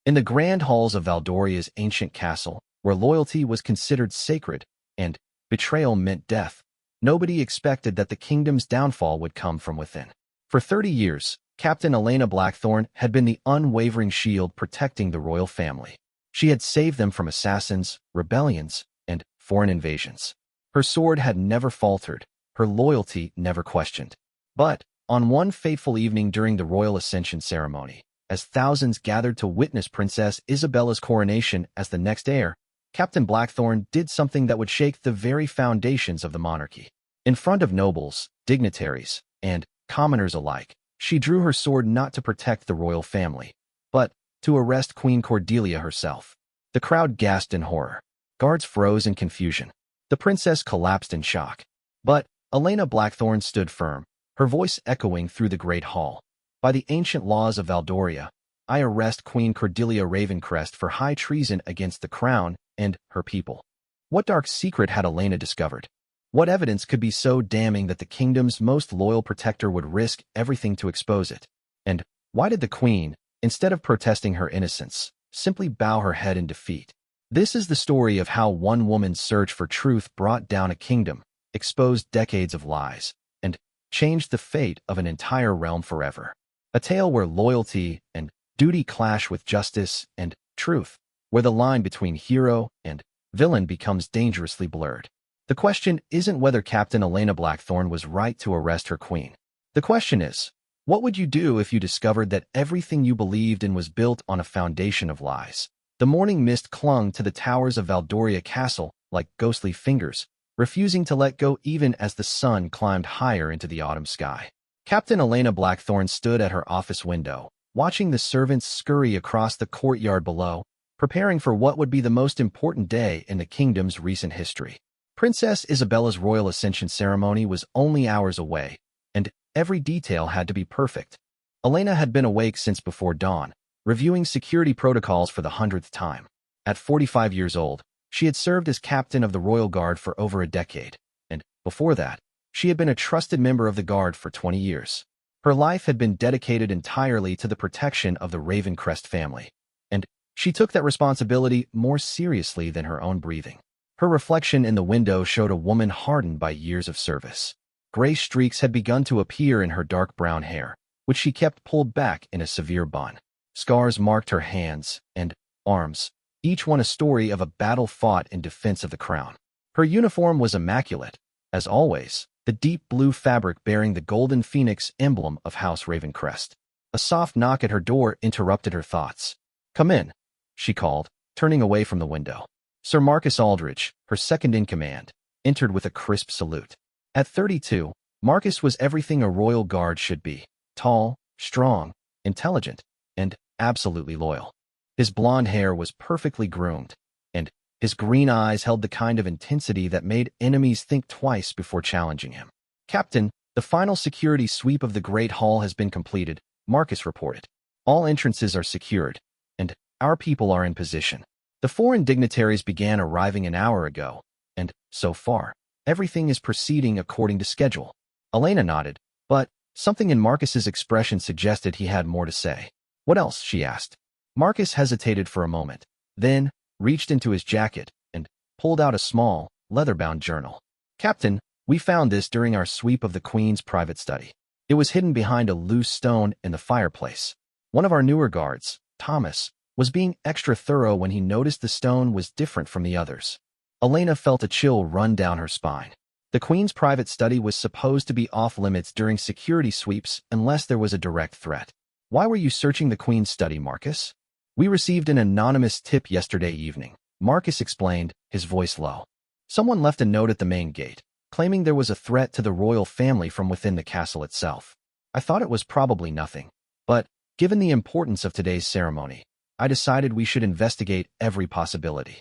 In the grand halls of Valdoria's ancient castle, where loyalty was considered sacred and betrayal meant death, nobody expected that the kingdom's downfall would come from within. For 30 years, Captain Elena Blackthorne had been the unwavering shield protecting the royal family. She had saved them from assassins, rebellions, and foreign invasions. Her sword had never faltered, her loyalty never questioned. But, on one fateful evening during the royal ascension ceremony, as thousands gathered to witness Princess Isabella's coronation as the next heir, Captain Blackthorne did something that would shake the very foundations of the monarchy. In front of nobles, dignitaries, and commoners alike, she drew her sword not to protect the royal family, but to arrest Queen Cordelia herself. The crowd gasped in horror. Guards froze in confusion. The princess collapsed in shock. But Elena Blackthorne stood firm, her voice echoing through the great hall. By the ancient laws of Valdoria, I arrest Queen Cordelia Ravencrest for high treason against the crown and her people. What dark secret had Elena discovered? What evidence could be so damning that the kingdom's most loyal protector would risk everything to expose it? And why did the queen, instead of protesting her innocence, simply bow her head in defeat? This is the story of how one woman's search for truth brought down a kingdom, exposed decades of lies, and changed the fate of an entire realm forever. A tale where loyalty and duty clash with justice and truth, where the line between hero and villain becomes dangerously blurred. The question isn't whether Captain Elena Blackthorne was right to arrest her queen. The question is, what would you do if you discovered that everything you believed in was built on a foundation of lies? The morning mist clung to the towers of Valdoria Castle like ghostly fingers, refusing to let go even as the sun climbed higher into the autumn sky. Captain Elena Blackthorne stood at her office window, watching the servants scurry across the courtyard below, preparing for what would be the most important day in the kingdom's recent history. Princess Isabella's royal ascension ceremony was only hours away, and every detail had to be perfect. Elena had been awake since before dawn, reviewing security protocols for the 100th time. At 45 years old, she had served as captain of the Royal Guard for over a decade, and before that, she had been a trusted member of the Guard for 20 years. Her life had been dedicated entirely to the protection of the Ravencrest family, and she took that responsibility more seriously than her own breathing. Her reflection in the window showed a woman hardened by years of service. Gray streaks had begun to appear in her dark brown hair, which she kept pulled back in a severe bun. Scars marked her hands and arms, each one a story of a battle fought in defense of the crown. Her uniform was immaculate, as always, the deep blue fabric bearing the golden phoenix emblem of House Ravencrest. A soft knock at her door interrupted her thoughts. "Come in," she called, turning away from the window. Sir Marcus Aldridge, her second-in-command, entered with a crisp salute. At 32, Marcus was everything a royal guard should be: tall, strong, intelligent, and absolutely loyal. His blonde hair was perfectly groomed, and his green eyes held the kind of intensity that made enemies think twice before challenging him. "Captain, the final security sweep of the Great Hall has been completed," Marcus reported. "All entrances are secured, and our people are in position. The foreign dignitaries began arriving an hour ago, and, so far, everything is proceeding according to schedule." Elena nodded, but something in Marcus's expression suggested he had more to say. "What else?" she asked. Marcus hesitated for a moment, then reached into his jacket and pulled out a small, leather-bound journal. "Captain, we found this during our sweep of the Queen's private study. It was hidden behind a loose stone in the fireplace. One of our newer guards, Thomas, was being extra thorough when he noticed the stone was different from the others." Elena felt a chill run down her spine. The Queen's private study was supposed to be off-limits during security sweeps unless there was a direct threat. "Why were you searching the Queen's study, Marcus?" "We received an anonymous tip yesterday evening," Marcus explained, his voice low. "Someone left a note at the main gate, claiming there was a threat to the royal family from within the castle itself. I thought it was probably nothing, but, given the importance of today's ceremony, I decided we should investigate every possibility."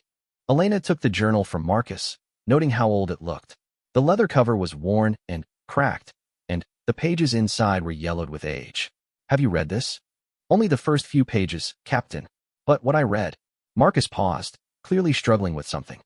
Elena took the journal from Marcus, noting how old it looked. The leather cover was worn and cracked, and the pages inside were yellowed with age. "Have you read this?" "Only the first few pages, Captain. But what I read..." Marcus paused, clearly struggling with something.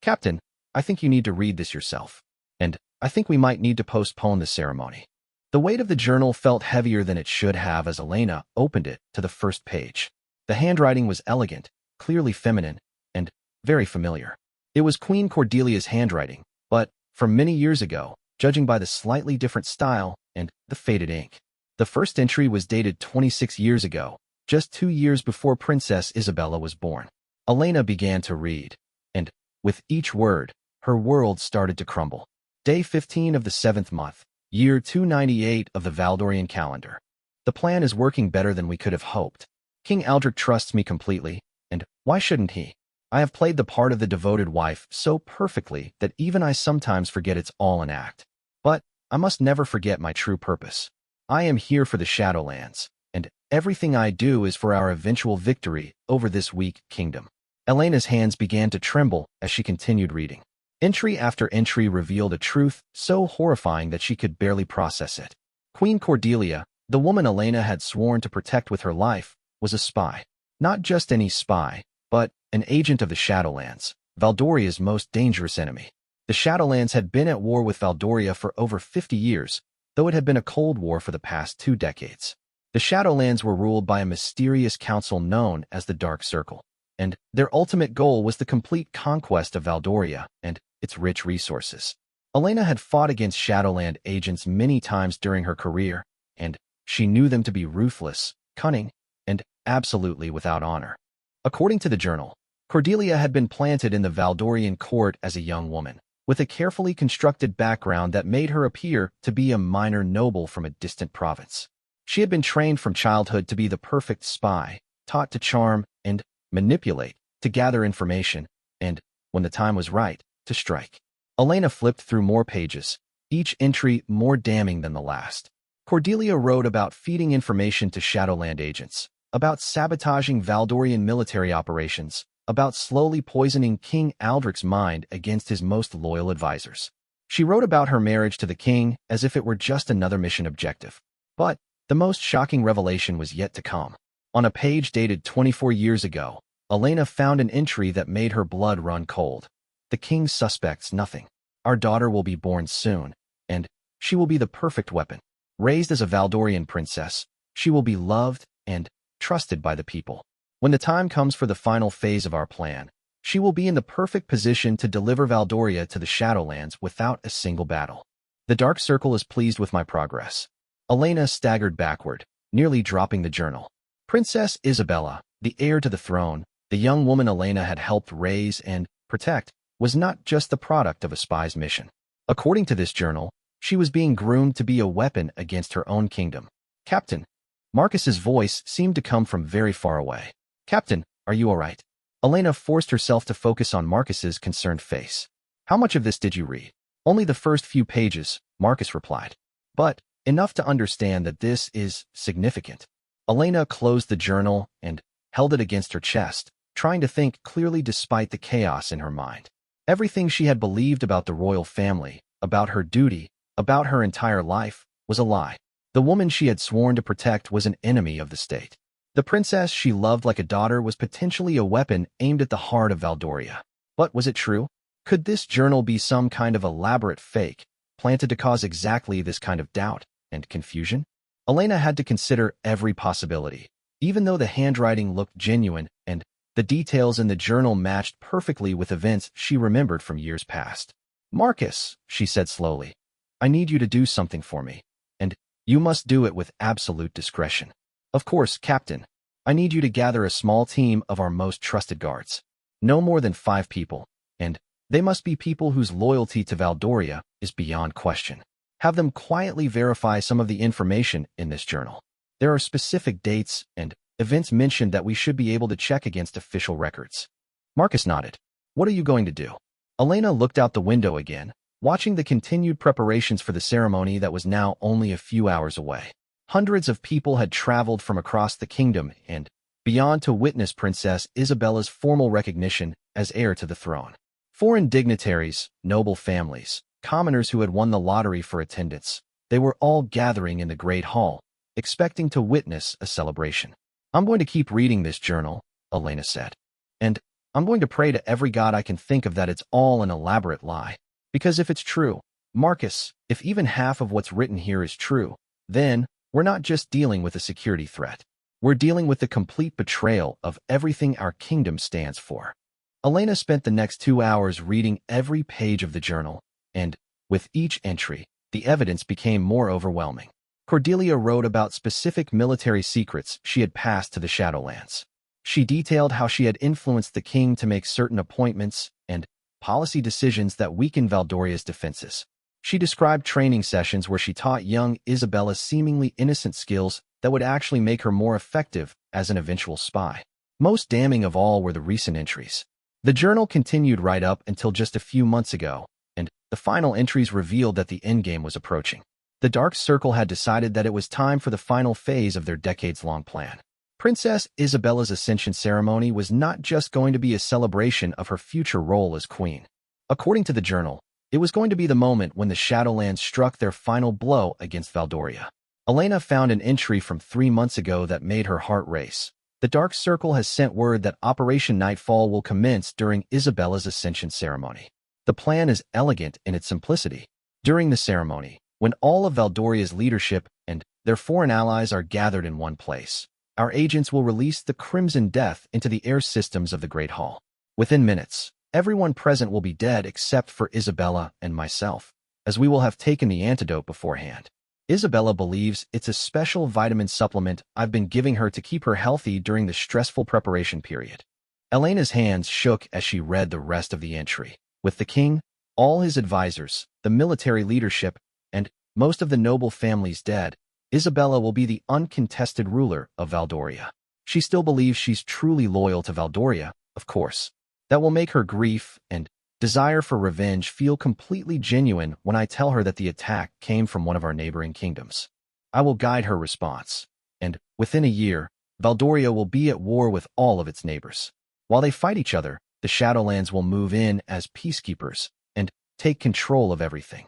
"Captain, I think you need to read this yourself. And I think we might need to postpone the ceremony." The weight of the journal felt heavier than it should have as Elena opened it to the first page. The handwriting was elegant, clearly feminine, and very familiar. It was Queen Cordelia's handwriting, but from many years ago, judging by the slightly different style and the faded ink. The first entry was dated 26 years ago, just 2 years before Princess Isabella was born. Elena began to read, and with each word, her world started to crumble. Day 15 of the 7th month, year 298 of the Valdorian calendar. The plan is working better than we could have hoped. King Aldrich trusts me completely, and why shouldn't he? I have played the part of the devoted wife so perfectly that even I sometimes forget it's all an act. But I must never forget my true purpose. I am here for the Shadowlands, and everything I do is for our eventual victory over this weak kingdom. Elena's hands began to tremble as she continued reading. Entry after entry revealed a truth so horrifying that she could barely process it. Queen Cordelia, the woman Elena had sworn to protect with her life, was a spy. Not just any spy, but an agent of the Shadowlands, Valdoria's most dangerous enemy. The Shadowlands had been at war with Valdoria for over 50 years, though it had been a cold war for the past 2 decades. The Shadowlands were ruled by a mysterious council known as the Dark Circle, and their ultimate goal was the complete conquest of Valdoria and its rich resources. Elena had fought against Shadowland agents many times during her career, and she knew them to be ruthless, cunning, and absolutely without honor. According to the journal, Cordelia had been planted in the Valdorian court as a young woman, with a carefully constructed background that made her appear to be a minor noble from a distant province. She had been trained from childhood to be the perfect spy, taught to charm and manipulate, to gather information, and, when the time was right, to strike. Elena flipped through more pages, each entry more damning than the last. Cordelia wrote about feeding information to Shadowland agents, about sabotaging Valdorian military operations, about slowly poisoning King Aldrich's mind against his most loyal advisors. She wrote about her marriage to the king as if it were just another mission objective. But the most shocking revelation was yet to come. On a page dated 24 years ago, Elena found an entry that made her blood run cold. The king suspects nothing. Our daughter will be born soon, and she will be the perfect weapon. Raised as a Valdorian princess, she will be loved and trusted by the people. When the time comes for the final phase of our plan, she will be in the perfect position to deliver Valdoria to the Shadowlands without a single battle. The Dark Circle is pleased with my progress. Elena staggered backward, nearly dropping the journal. Princess Isabella, the heir to the throne, the young woman Elena had helped raise and protect, was not just the product of a spy's mission. According to this journal, she was being groomed to be a weapon against her own kingdom. Captain. Marcus's voice seemed to come from very far away. Captain, are you all right? Elena forced herself to focus on Marcus's concerned face. How much of this did you read? Only the first few pages, Marcus replied. But enough to understand that this is significant. Elena closed the journal and held it against her chest, trying to think clearly despite the chaos in her mind. Everything she had believed about the royal family, about her duty, about her entire life, was a lie. The woman she had sworn to protect was an enemy of the state. The princess she loved like a daughter was potentially a weapon aimed at the heart of Valdoria. But was it true? Could this journal be some kind of elaborate fake, planted to cause exactly this kind of doubt and confusion? Elena had to consider every possibility, even though the handwriting looked genuine and the details in the journal matched perfectly with events she remembered from years past. Marcus, she said slowly, I need you to do something for me, and you must do it with absolute discretion. Of course, Captain, I need you to gather a small team of our most trusted guards. No more than 5 people, and they must be people whose loyalty to Valdoria is beyond question. Have them quietly verify some of the information in this journal. There are specific dates and events mentioned that we should be able to check against official records. Marcus nodded. What are you going to do? Elena looked out the window again, watching the continued preparations for the ceremony that was now only a few hours away. Hundreds of people had traveled from across the kingdom and beyond to witness Princess Isabella's formal recognition as heir to the throne. Foreign dignitaries, noble families, commoners who had won the lottery for attendance, they were all gathering in the Great Hall, expecting to witness a celebration. I'm going to keep reading this journal, Elena said. And I'm going to pray to every god I can think of that it's all an elaborate lie. Because if it's true, Marcus, if even half of what's written here is true, then we're not just dealing with a security threat. We're dealing with the complete betrayal of everything our kingdom stands for. Elena spent the next 2 hours reading every page of the journal, and, with each entry, the evidence became more overwhelming. Cordelia wrote about specific military secrets she had passed to the Shadowlands. She detailed how she had influenced the king to make certain appointments and policy decisions that weakened Valdoria's defenses. She described training sessions where she taught young Isabella seemingly innocent skills that would actually make her more effective as an eventual spy. Most damning of all were the recent entries. The journal continued right up until just a few months ago, and the final entries revealed that the endgame was approaching. The Dark Circle had decided that it was time for the final phase of their decades-long plan. Princess Isabella's ascension ceremony was not just going to be a celebration of her future role as queen. According to the journal, it was going to be the moment when the Shadowlands struck their final blow against Valdoria. Elena found an entry from 3 months ago that made her heart race. The Dark Circle has sent word that Operation Nightfall will commence during Isabella's ascension ceremony. The plan is elegant in its simplicity. During the ceremony, when all of Valdoria's leadership and their foreign allies are gathered in one place, our agents will release the Crimson Death into the air systems of the Great Hall. Within minutes, everyone present will be dead except for Isabella and myself, as we will have taken the antidote beforehand. Isabella believes it's a special vitamin supplement I've been giving her to keep her healthy during the stressful preparation period. Elena's hands shook as she read the rest of the entry. With the king, all his advisors, the military leadership, and most of the noble families dead, Isabella will be the uncontested ruler of Valdoria. She still believes she's truly loyal to Valdoria, of course. That will make her grief and desire for revenge feel completely genuine when I tell her that the attack came from one of our neighboring kingdoms. I will guide her response, and within a year, Valdoria will be at war with all of its neighbors. While they fight each other, the Shadowlands will move in as peacekeepers and take control of everything.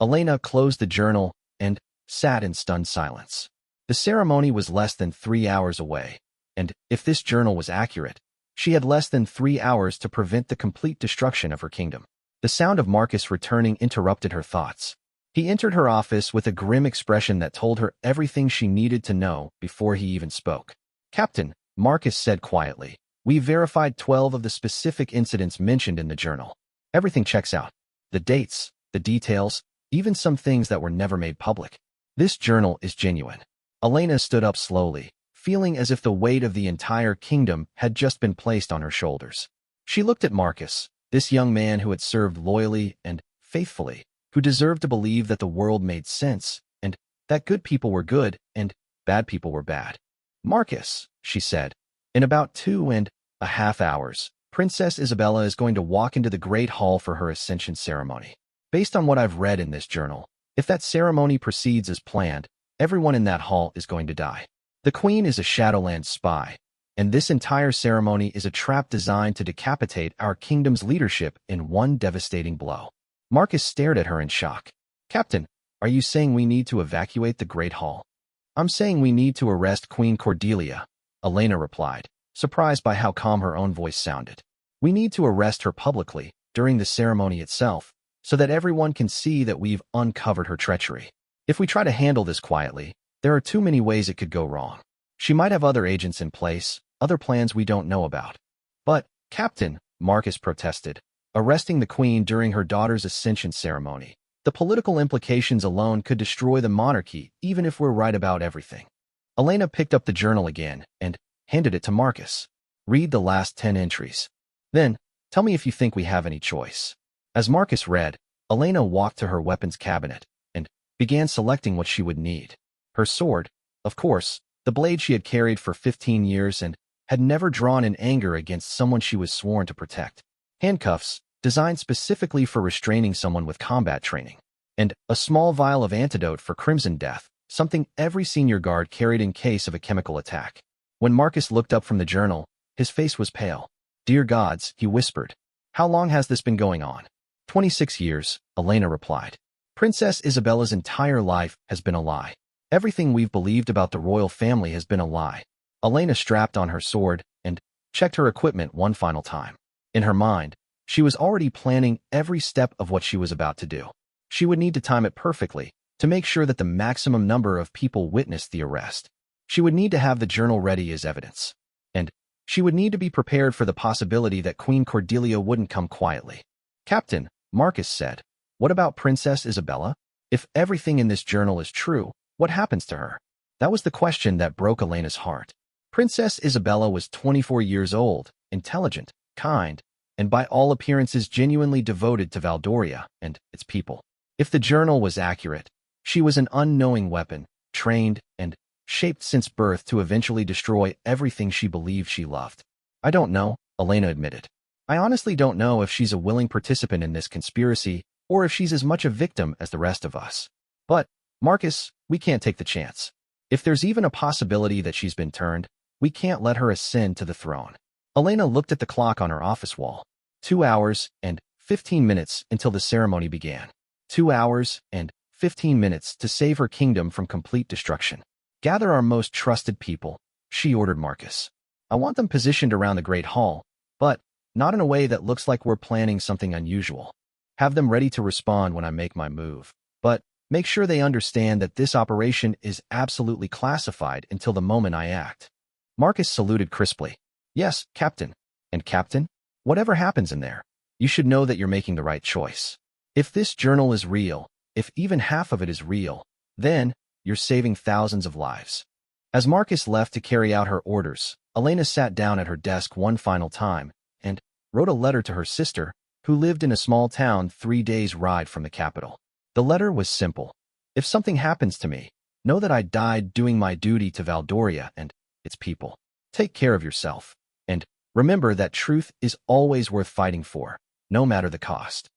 Elena closed the journal and sat in stunned silence. The ceremony was less than 3 hours away, and if this journal was accurate, she had less than 3 hours to prevent the complete destruction of her kingdom. The sound of Marcus returning interrupted her thoughts. He entered her office with a grim expression that told her everything she needed to know before he even spoke. "Captain," Marcus said quietly, "we verified 12 of the specific incidents mentioned in the journal. Everything checks out. The dates, the details, even some things that were never made public. This journal is genuine." Elena stood up slowly, feeling as if the weight of the entire kingdom had just been placed on her shoulders. She looked at Marcus, this young man who had served loyally and faithfully, who deserved to believe that the world made sense, and that good people were good and bad people were bad. "Marcus," she said, "in about 2.5 hours, Princess Isabella is going to walk into the Great Hall for her ascension ceremony. Based on what I've read in this journal, if that ceremony proceeds as planned, everyone in that hall is going to die. The Queen is a Shadowlands spy, and this entire ceremony is a trap designed to decapitate our kingdom's leadership in one devastating blow." Marcus stared at her in shock. "Captain, are you saying we need to evacuate the Great Hall?" "I'm saying we need to arrest Queen Cordelia," Elena replied, surprised by how calm her own voice sounded. "We need to arrest her publicly, during the ceremony itself, so that everyone can see that we've uncovered her treachery. If we try to handle this quietly, there are too many ways it could go wrong. She might have other agents in place, other plans we don't know about." "But, Captain," Marcus protested, "arresting the Queen during her daughter's ascension ceremony, the political implications alone could destroy the monarchy even if we're right about everything." Elena picked up the journal again and handed it to Marcus. "Read the last 10 entries. Then, tell me if you think we have any choice." As Marcus read, Elena walked to her weapons cabinet and began selecting what she would need. Her sword, of course, the blade she had carried for 15 years and had never drawn in anger against someone she was sworn to protect. Handcuffs, designed specifically for restraining someone with combat training. And a small vial of antidote for Crimson Death, something every senior guard carried in case of a chemical attack. When Marcus looked up from the journal, his face was pale. "Dear gods," he whispered. "How long has this been going on?" 26 years, Elena replied. "Princess Isabella's entire life has been a lie. Everything we've believed about the royal family has been a lie." Elena strapped on her sword and checked her equipment one final time. In her mind, she was already planning every step of what she was about to do. She would need to time it perfectly to make sure that the maximum number of people witnessed the arrest. She would need to have the journal ready as evidence. And she would need to be prepared for the possibility that Queen Cordelia wouldn't come quietly. "Captain," Marcus said, "what about Princess Isabella? If everything in this journal is true, what happens to her?" That was the question that broke Elena's heart. Princess Isabella was 24 years old, intelligent, kind, and by all appearances genuinely devoted to Valdoria and its people. If the journal was accurate, she was an unknowing weapon, trained and shaped since birth to eventually destroy everything she believed she loved. "I don't know," Elena admitted. "I honestly don't know if she's a willing participant in this conspiracy or if she's as much a victim as the rest of us. But, Marcus, we can't take the chance. If there's even a possibility that she's been turned, we can't let her ascend to the throne." Elena looked at the clock on her office wall. 2 hours and 15 minutes until the ceremony began. 2 hours and 15 minutes to save her kingdom from complete destruction. "Gather our most trusted people," she ordered Marcus. "I want them positioned around the Great Hall, but not in a way that looks like we're planning something unusual. Have them ready to respond when I make my move, but make sure they understand that this operation is absolutely classified until the moment I act." Marcus saluted crisply. "Yes, Captain. And Captain, whatever happens in there, you should know that you're making the right choice. If this journal is real, if even half of it is real, then you're saving thousands of lives." As Marcus left to carry out her orders, Elena sat down at her desk one final time and wrote a letter to her sister, who lived in a small town 3 days' ride from the capital. The letter was simple. "If something happens to me, know that I died doing my duty to Valdoria and its people. Take care of yourself, and remember that truth is always worth fighting for, no matter the cost."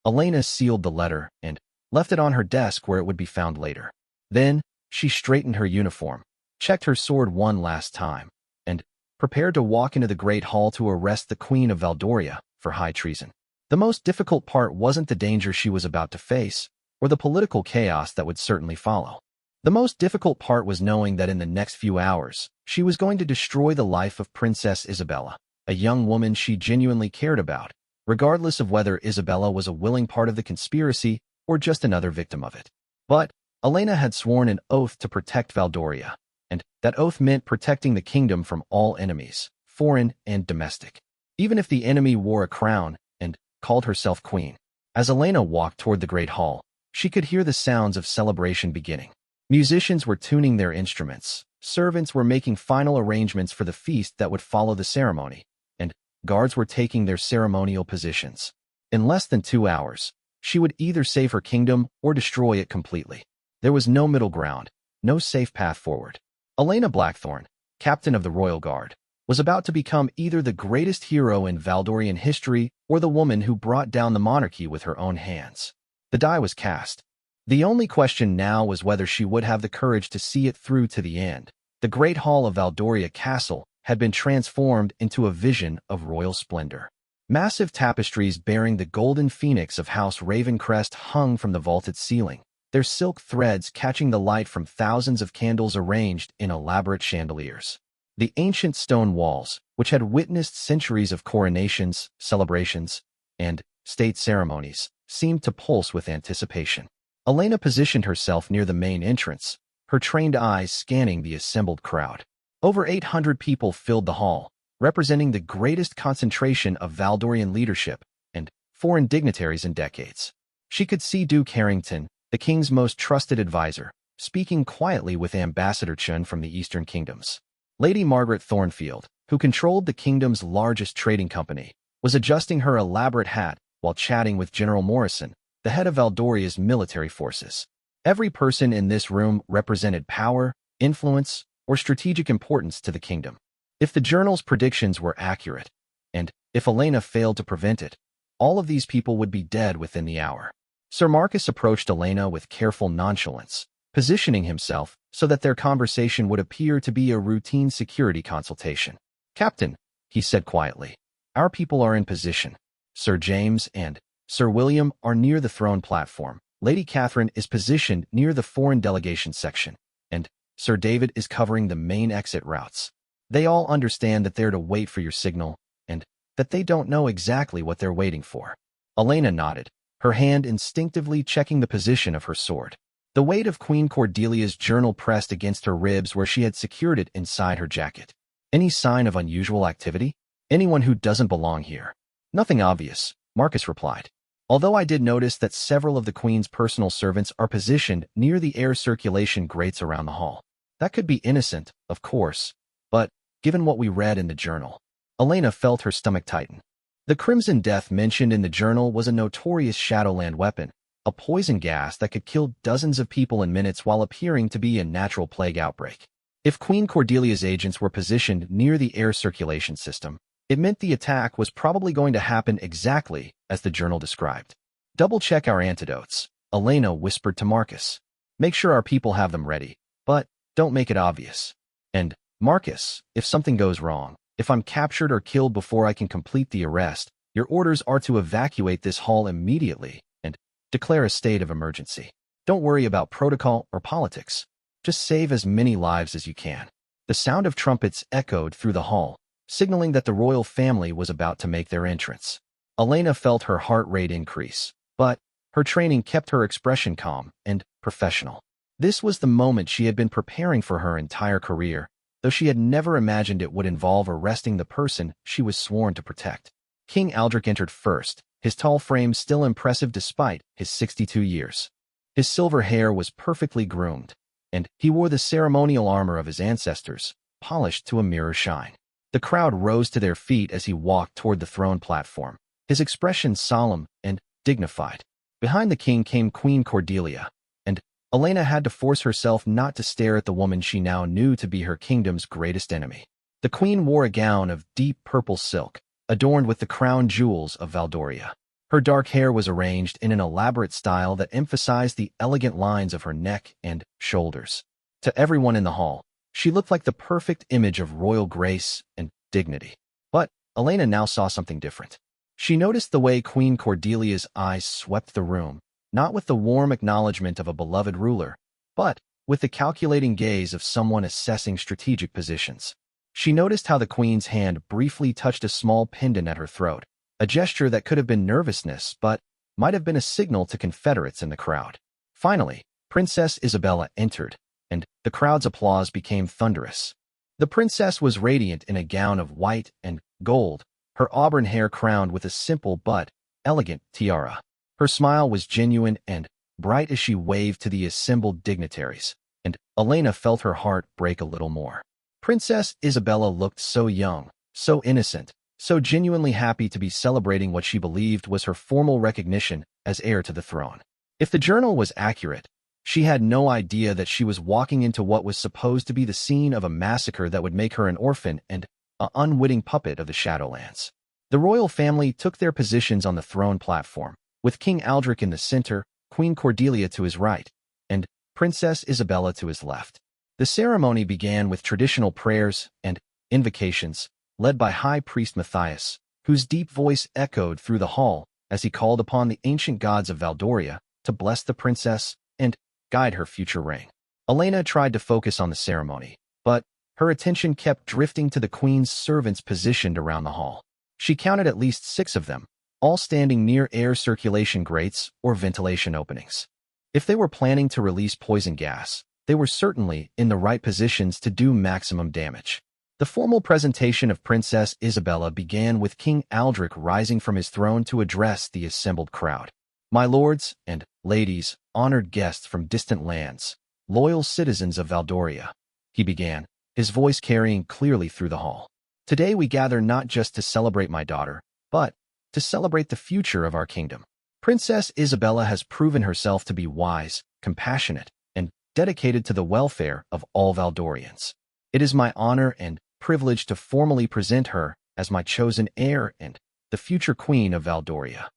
Elena sealed the letter and left it on her desk where it would be found later. Then, she straightened her uniform, checked her sword one last time, and prepared to walk into the Great Hall to arrest the Queen of Valdoria for high treason. The most difficult part wasn't the danger she was about to face, or the political chaos that would certainly follow. The most difficult part was knowing that in the next few hours, she was going to destroy the life of Princess Isabella, a young woman she genuinely cared about, regardless of whether Isabella was a willing part of the conspiracy or just another victim of it. But Elena had sworn an oath to protect Valdoria, and that oath meant protecting the kingdom from all enemies, foreign and domestic. Even if the enemy wore a crown and called herself queen. As Elena walked toward the Great Hall, she could hear the sounds of celebration beginning. Musicians were tuning their instruments, servants were making final arrangements for the feast that would follow the ceremony, and guards were taking their ceremonial positions. In less than 2 hours, she would either save her kingdom or destroy it completely. There was no middle ground, no safe path forward. Elena Blackthorne, captain of the Royal Guard, was about to become either the greatest hero in Valdorian history or the woman who brought down the monarchy with her own hands. The die was cast. The only question now was whether she would have the courage to see it through to the end. The Great Hall of Valdoria Castle had been transformed into a vision of royal splendor. Massive tapestries bearing the golden phoenix of House Ravencrest hung from the vaulted ceiling, their silk threads catching the light from thousands of candles arranged in elaborate chandeliers. The ancient stone walls, which had witnessed centuries of coronations, celebrations, and state ceremonies, seemed to pulse with anticipation. Elena positioned herself near the main entrance, her trained eyes scanning the assembled crowd. Over 800 people filled the hall, representing the greatest concentration of Valdorian leadership and foreign dignitaries in decades. She could see Duke Harrington, the king's most trusted advisor, speaking quietly with Ambassador Chun from the Eastern Kingdoms. Lady Margaret Thornfield, who controlled the kingdom's largest trading company, was adjusting her elaborate hat while chatting with General Morrison, the head of Valdoria's military forces. Every person in this room represented power, influence, or strategic importance to the kingdom. If the journal's predictions were accurate, and if Elena failed to prevent it, all of these people would be dead within the hour. Sir Marcus approached Elena with careful nonchalance, positioning himself so that their conversation would appear to be a routine security consultation. "Captain," he said quietly, "our people are in position. Sir James and Sir William are near the throne platform. Lady Catherine is positioned near the foreign delegation section, and Sir David is covering the main exit routes. They all understand that they're to wait for your signal, and that they don't know exactly what they're waiting for." Elena nodded, her hand instinctively checking the position of her sword. The weight of Queen Cordelia's journal pressed against her ribs where she had secured it inside her jacket. Any sign of unusual activity? Anyone who doesn't belong here? Nothing obvious, Marcus replied. Although I did notice that several of the Queen's personal servants are positioned near the air circulation grates around the hall. That could be innocent, of course, but given what we read in the journal, Elena felt her stomach tighten. The Crimson Death mentioned in the journal was a notorious Shadowland weapon, a poison gas that could kill dozens of people in minutes while appearing to be a natural plague outbreak. If Queen Cordelia's agents were positioned near the air circulation system, it meant the attack was probably going to happen exactly as the journal described. Double-check our antidotes, Elena whispered to Marcus. Make sure our people have them ready, but don't make it obvious. And, Marcus, if something goes wrong, if I'm captured or killed before I can complete the arrest, your orders are to evacuate this hall immediately and declare a state of emergency. Don't worry about protocol or politics. Just save as many lives as you can. The sound of trumpets echoed through the hall, signaling that the royal family was about to make their entrance. Elena felt her heart rate increase, but her training kept her expression calm and professional. This was the moment she had been preparing for her entire career, though she had never imagined it would involve arresting the person she was sworn to protect. King Aldrich entered first, his tall frame still impressive despite his 62 years. His silver hair was perfectly groomed, and he wore the ceremonial armor of his ancestors, polished to a mirror shine. The crowd rose to their feet as he walked toward the throne platform, his expression solemn and dignified. Behind the king came Queen Cordelia, and Elena had to force herself not to stare at the woman she now knew to be her kingdom's greatest enemy. The queen wore a gown of deep purple silk, adorned with the crown jewels of Valdoria. Her dark hair was arranged in an elaborate style that emphasized the elegant lines of her neck and shoulders. To everyone in the hall, she looked like the perfect image of royal grace and dignity. But Elena now saw something different. She noticed the way Queen Cordelia's eyes swept the room, not with the warm acknowledgement of a beloved ruler, but with the calculating gaze of someone assessing strategic positions. She noticed how the queen's hand briefly touched a small pendant at her throat, a gesture that could have been nervousness but might have been a signal to Confederates in the crowd. Finally, Princess Isabella entered, and the crowd's applause became thunderous. The princess was radiant in a gown of white and gold, her auburn hair crowned with a simple but elegant tiara. Her smile was genuine and bright as she waved to the assembled dignitaries, and Elena felt her heart break a little more. Princess Isabella looked so young, so innocent, so genuinely happy to be celebrating what she believed was her formal recognition as heir to the throne. If the journal was accurate, she had no idea that she was walking into what was supposed to be the scene of a massacre that would make her an orphan and an unwitting puppet of the Shadowlands. The royal family took their positions on the throne platform, with King Aldrich in the center, Queen Cordelia to his right, and Princess Isabella to his left. The ceremony began with traditional prayers and invocations, led by High Priest Matthias, whose deep voice echoed through the hall as he called upon the ancient gods of Valdoria to bless the princess and guide her future reign. Elena tried to focus on the ceremony, but her attention kept drifting to the queen's servants positioned around the hall. She counted at least 6 of them, all standing near air circulation grates or ventilation openings. If they were planning to release poison gas, they were certainly in the right positions to do maximum damage. The formal presentation of Princess Isabella began with King Aldrich rising from his throne to address the assembled crowd. My lords and ladies, honored guests from distant lands, loyal citizens of Valdoria, he began, his voice carrying clearly through the hall. Today we gather not just to celebrate my daughter, but to celebrate the future of our kingdom. Princess Isabella has proven herself to be wise, compassionate, and dedicated to the welfare of all Valdorians. It is my honor and privilege to formally present her as my chosen heir and the future queen of Valdoria.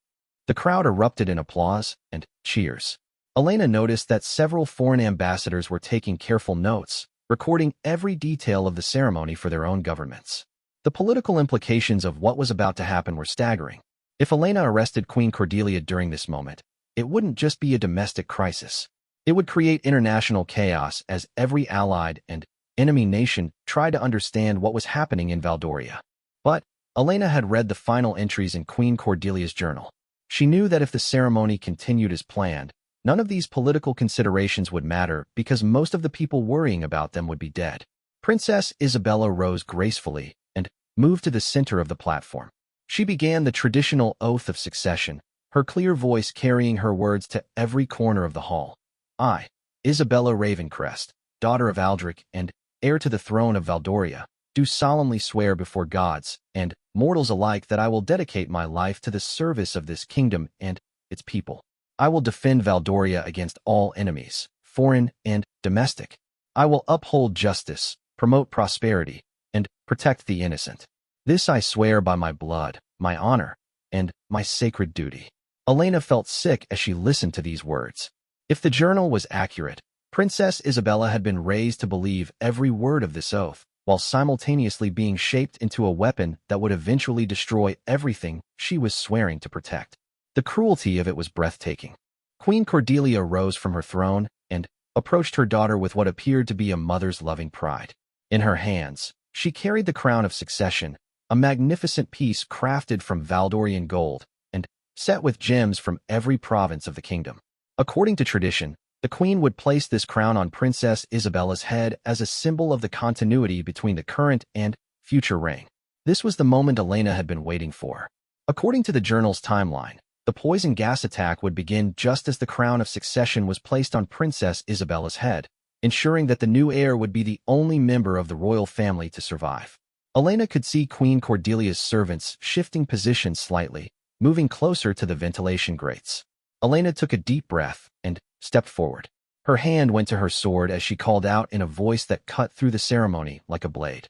The crowd erupted in applause and cheers. Elena noticed that several foreign ambassadors were taking careful notes, recording every detail of the ceremony for their own governments. The political implications of what was about to happen were staggering. If Elena arrested Queen Cordelia during this moment, it wouldn't just be a domestic crisis. It would create international chaos as every allied and enemy nation tried to understand what was happening in Valdoria. But Elena had read the final entries in Queen Cordelia's journal. She knew that if the ceremony continued as planned, None of these political considerations would matter because most of the people worrying about them would be dead. Princess Isabella rose gracefully and moved to the center of the platform. She began the traditional oath of succession, her clear voice carrying her words to every corner of the hall. I, Isabella Ravencrest, daughter of Aldrich and heir to the throne of Valdoria, do solemnly swear before gods and mortals alike that I will dedicate my life to the service of this kingdom and its people. I will defend Valdoria against all enemies, foreign and domestic. I will uphold justice, promote prosperity, and protect the innocent. This I swear by my blood, my honor, and my sacred duty. Elena felt sick as she listened to these words. If the journal was accurate, Princess Isabella had been raised to believe every word of this oath, while simultaneously being shaped into a weapon that would eventually destroy everything she was swearing to protect. The cruelty of it was breathtaking. Queen Cordelia rose from her throne and approached her daughter with what appeared to be a mother's loving pride. In her hands, she carried the crown of succession, a magnificent piece crafted from Valdorian gold and set with gems from every province of the kingdom. According to tradition, the queen would place this crown on Princess Isabella's head as a symbol of the continuity between the current and future reign. This was the moment Elena had been waiting for. According to the journal's timeline, the poison gas attack would begin just as the crown of succession was placed on Princess Isabella's head, ensuring that the new heir would be the only member of the royal family to survive. Elena could see Queen Cordelia's servants shifting positions slightly, moving closer to the ventilation grates. Elena took a deep breath and stepped forward. Her hand went to her sword as she called out in a voice that cut through the ceremony like a blade.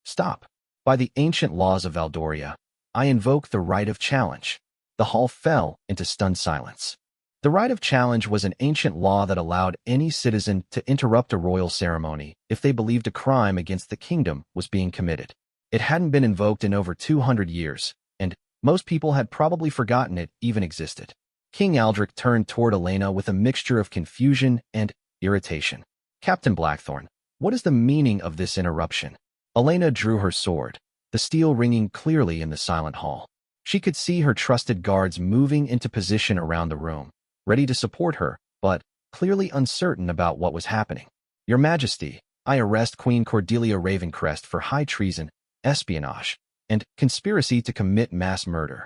Stop. By the ancient laws of Valdoria, I invoke the right of challenge. The hall fell into stunned silence. The right of challenge was an ancient law that allowed any citizen to interrupt a royal ceremony if they believed a crime against the kingdom was being committed. It hadn't been invoked in over 200 years, and most people had probably forgotten it even existed. King Aldrich turned toward Elena with a mixture of confusion and irritation. Captain Blackthorn, what is the meaning of this interruption? Elena drew her sword, the steel ringing clearly in the silent hall. She could see her trusted guards moving into position around the room, ready to support her, but clearly uncertain about what was happening. Your Majesty, I arrest Queen Cordelia Ravencrest for high treason, espionage, and conspiracy to commit mass murder.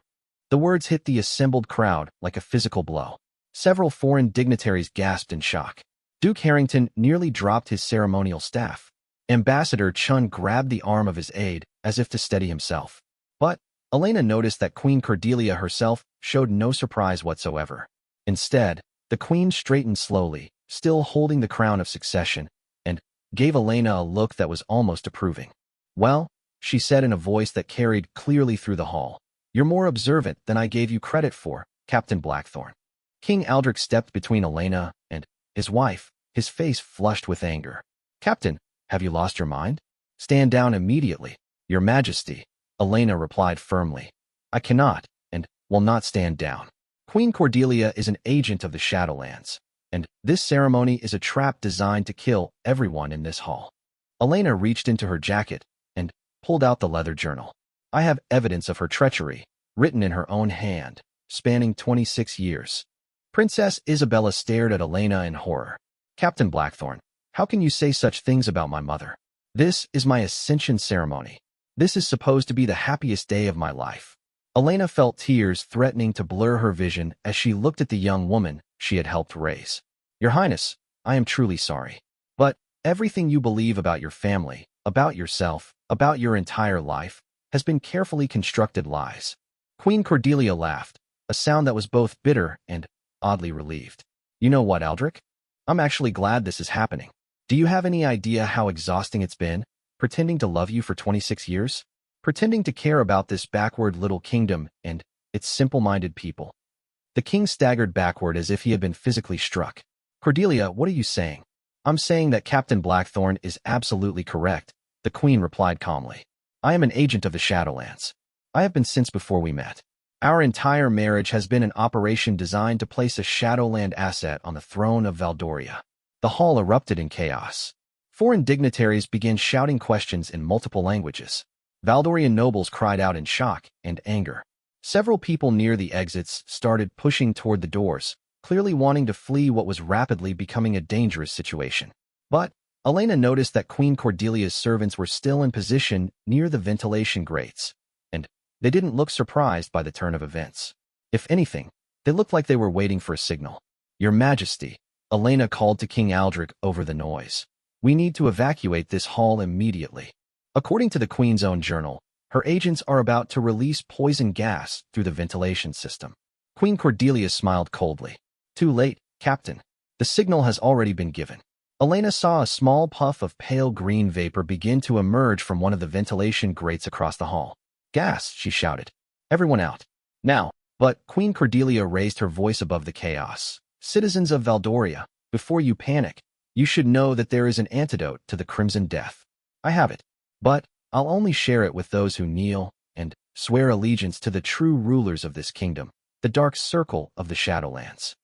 The words hit the assembled crowd like a physical blow. Several foreign dignitaries gasped in shock. Duke Harrington nearly dropped his ceremonial staff. Ambassador Chun grabbed the arm of his aide as if to steady himself. But Elena noticed that Queen Cordelia herself showed no surprise whatsoever. Instead, the queen straightened slowly, still holding the crown of succession, and gave Elena a look that was almost approving. Well, she said in a voice that carried clearly through the hall, you're more observant than I gave you credit for, Captain Blackthorn. King Aldrich stepped between Elena and his wife, his face flushed with anger. Captain, have you lost your mind? Stand down immediately, Your Majesty, Elena replied firmly. I cannot, and will not stand down. Queen Cordelia is an agent of the Shadowlands, and this ceremony is a trap designed to kill everyone in this hall. Elena reached into her jacket and pulled out the leather journal. I have evidence of her treachery, written in her own hand, spanning 26 years. Princess Isabella stared at Elena in horror. Captain Blackthorn, how can you say such things about my mother? This is my ascension ceremony. This is supposed to be the happiest day of my life. Elena felt tears threatening to blur her vision as she looked at the young woman she had helped raise. Your Highness, I am truly sorry. But everything you believe about your family, about yourself, about your entire life, has been carefully constructed lies. Queen Cordelia laughed, a sound that was both bitter and oddly relieved. You know what, Aldrich? I'm actually glad this is happening. Do you have any idea how exhausting it's been, pretending to love you for 26 years? Pretending to care about this backward little kingdom and its simple-minded people. The king staggered backward as if he had been physically struck. Cordelia, what are you saying? I'm saying that Captain Blackthorn is absolutely correct, the queen replied calmly. I am an agent of the Shadowlands. I have been since before we met. Our entire marriage has been an operation designed to place a Shadowland asset on the throne of Valdoria. The hall erupted in chaos. Foreign dignitaries began shouting questions in multiple languages. Valdorian nobles cried out in shock and anger. Several people near the exits started pushing toward the doors, clearly wanting to flee what was rapidly becoming a dangerous situation. But Elena noticed that Queen Cordelia's servants were still in position near the ventilation grates, and they didn't look surprised by the turn of events. If anything, they looked like they were waiting for a signal. "Your Majesty," Elena called to King Aldrich over the noise. "We need to evacuate this hall immediately." According to the Queen's own journal, her agents are about to release poison gas through the ventilation system. Queen Cordelia smiled coldly. "Too late, Captain. The signal has already been given." Elena saw a small puff of pale green vapor begin to emerge from one of the ventilation grates across the hall. "Gas," she shouted. "Everyone out. Now." But Queen Cordelia raised her voice above the chaos. "Citizens of Valdoria, before you panic, you should know that there is an antidote to the Crimson Death. I have it, but I'll only share it with those who kneel and swear allegiance to the true rulers of this kingdom, the Dark Circle of the Shadowlands."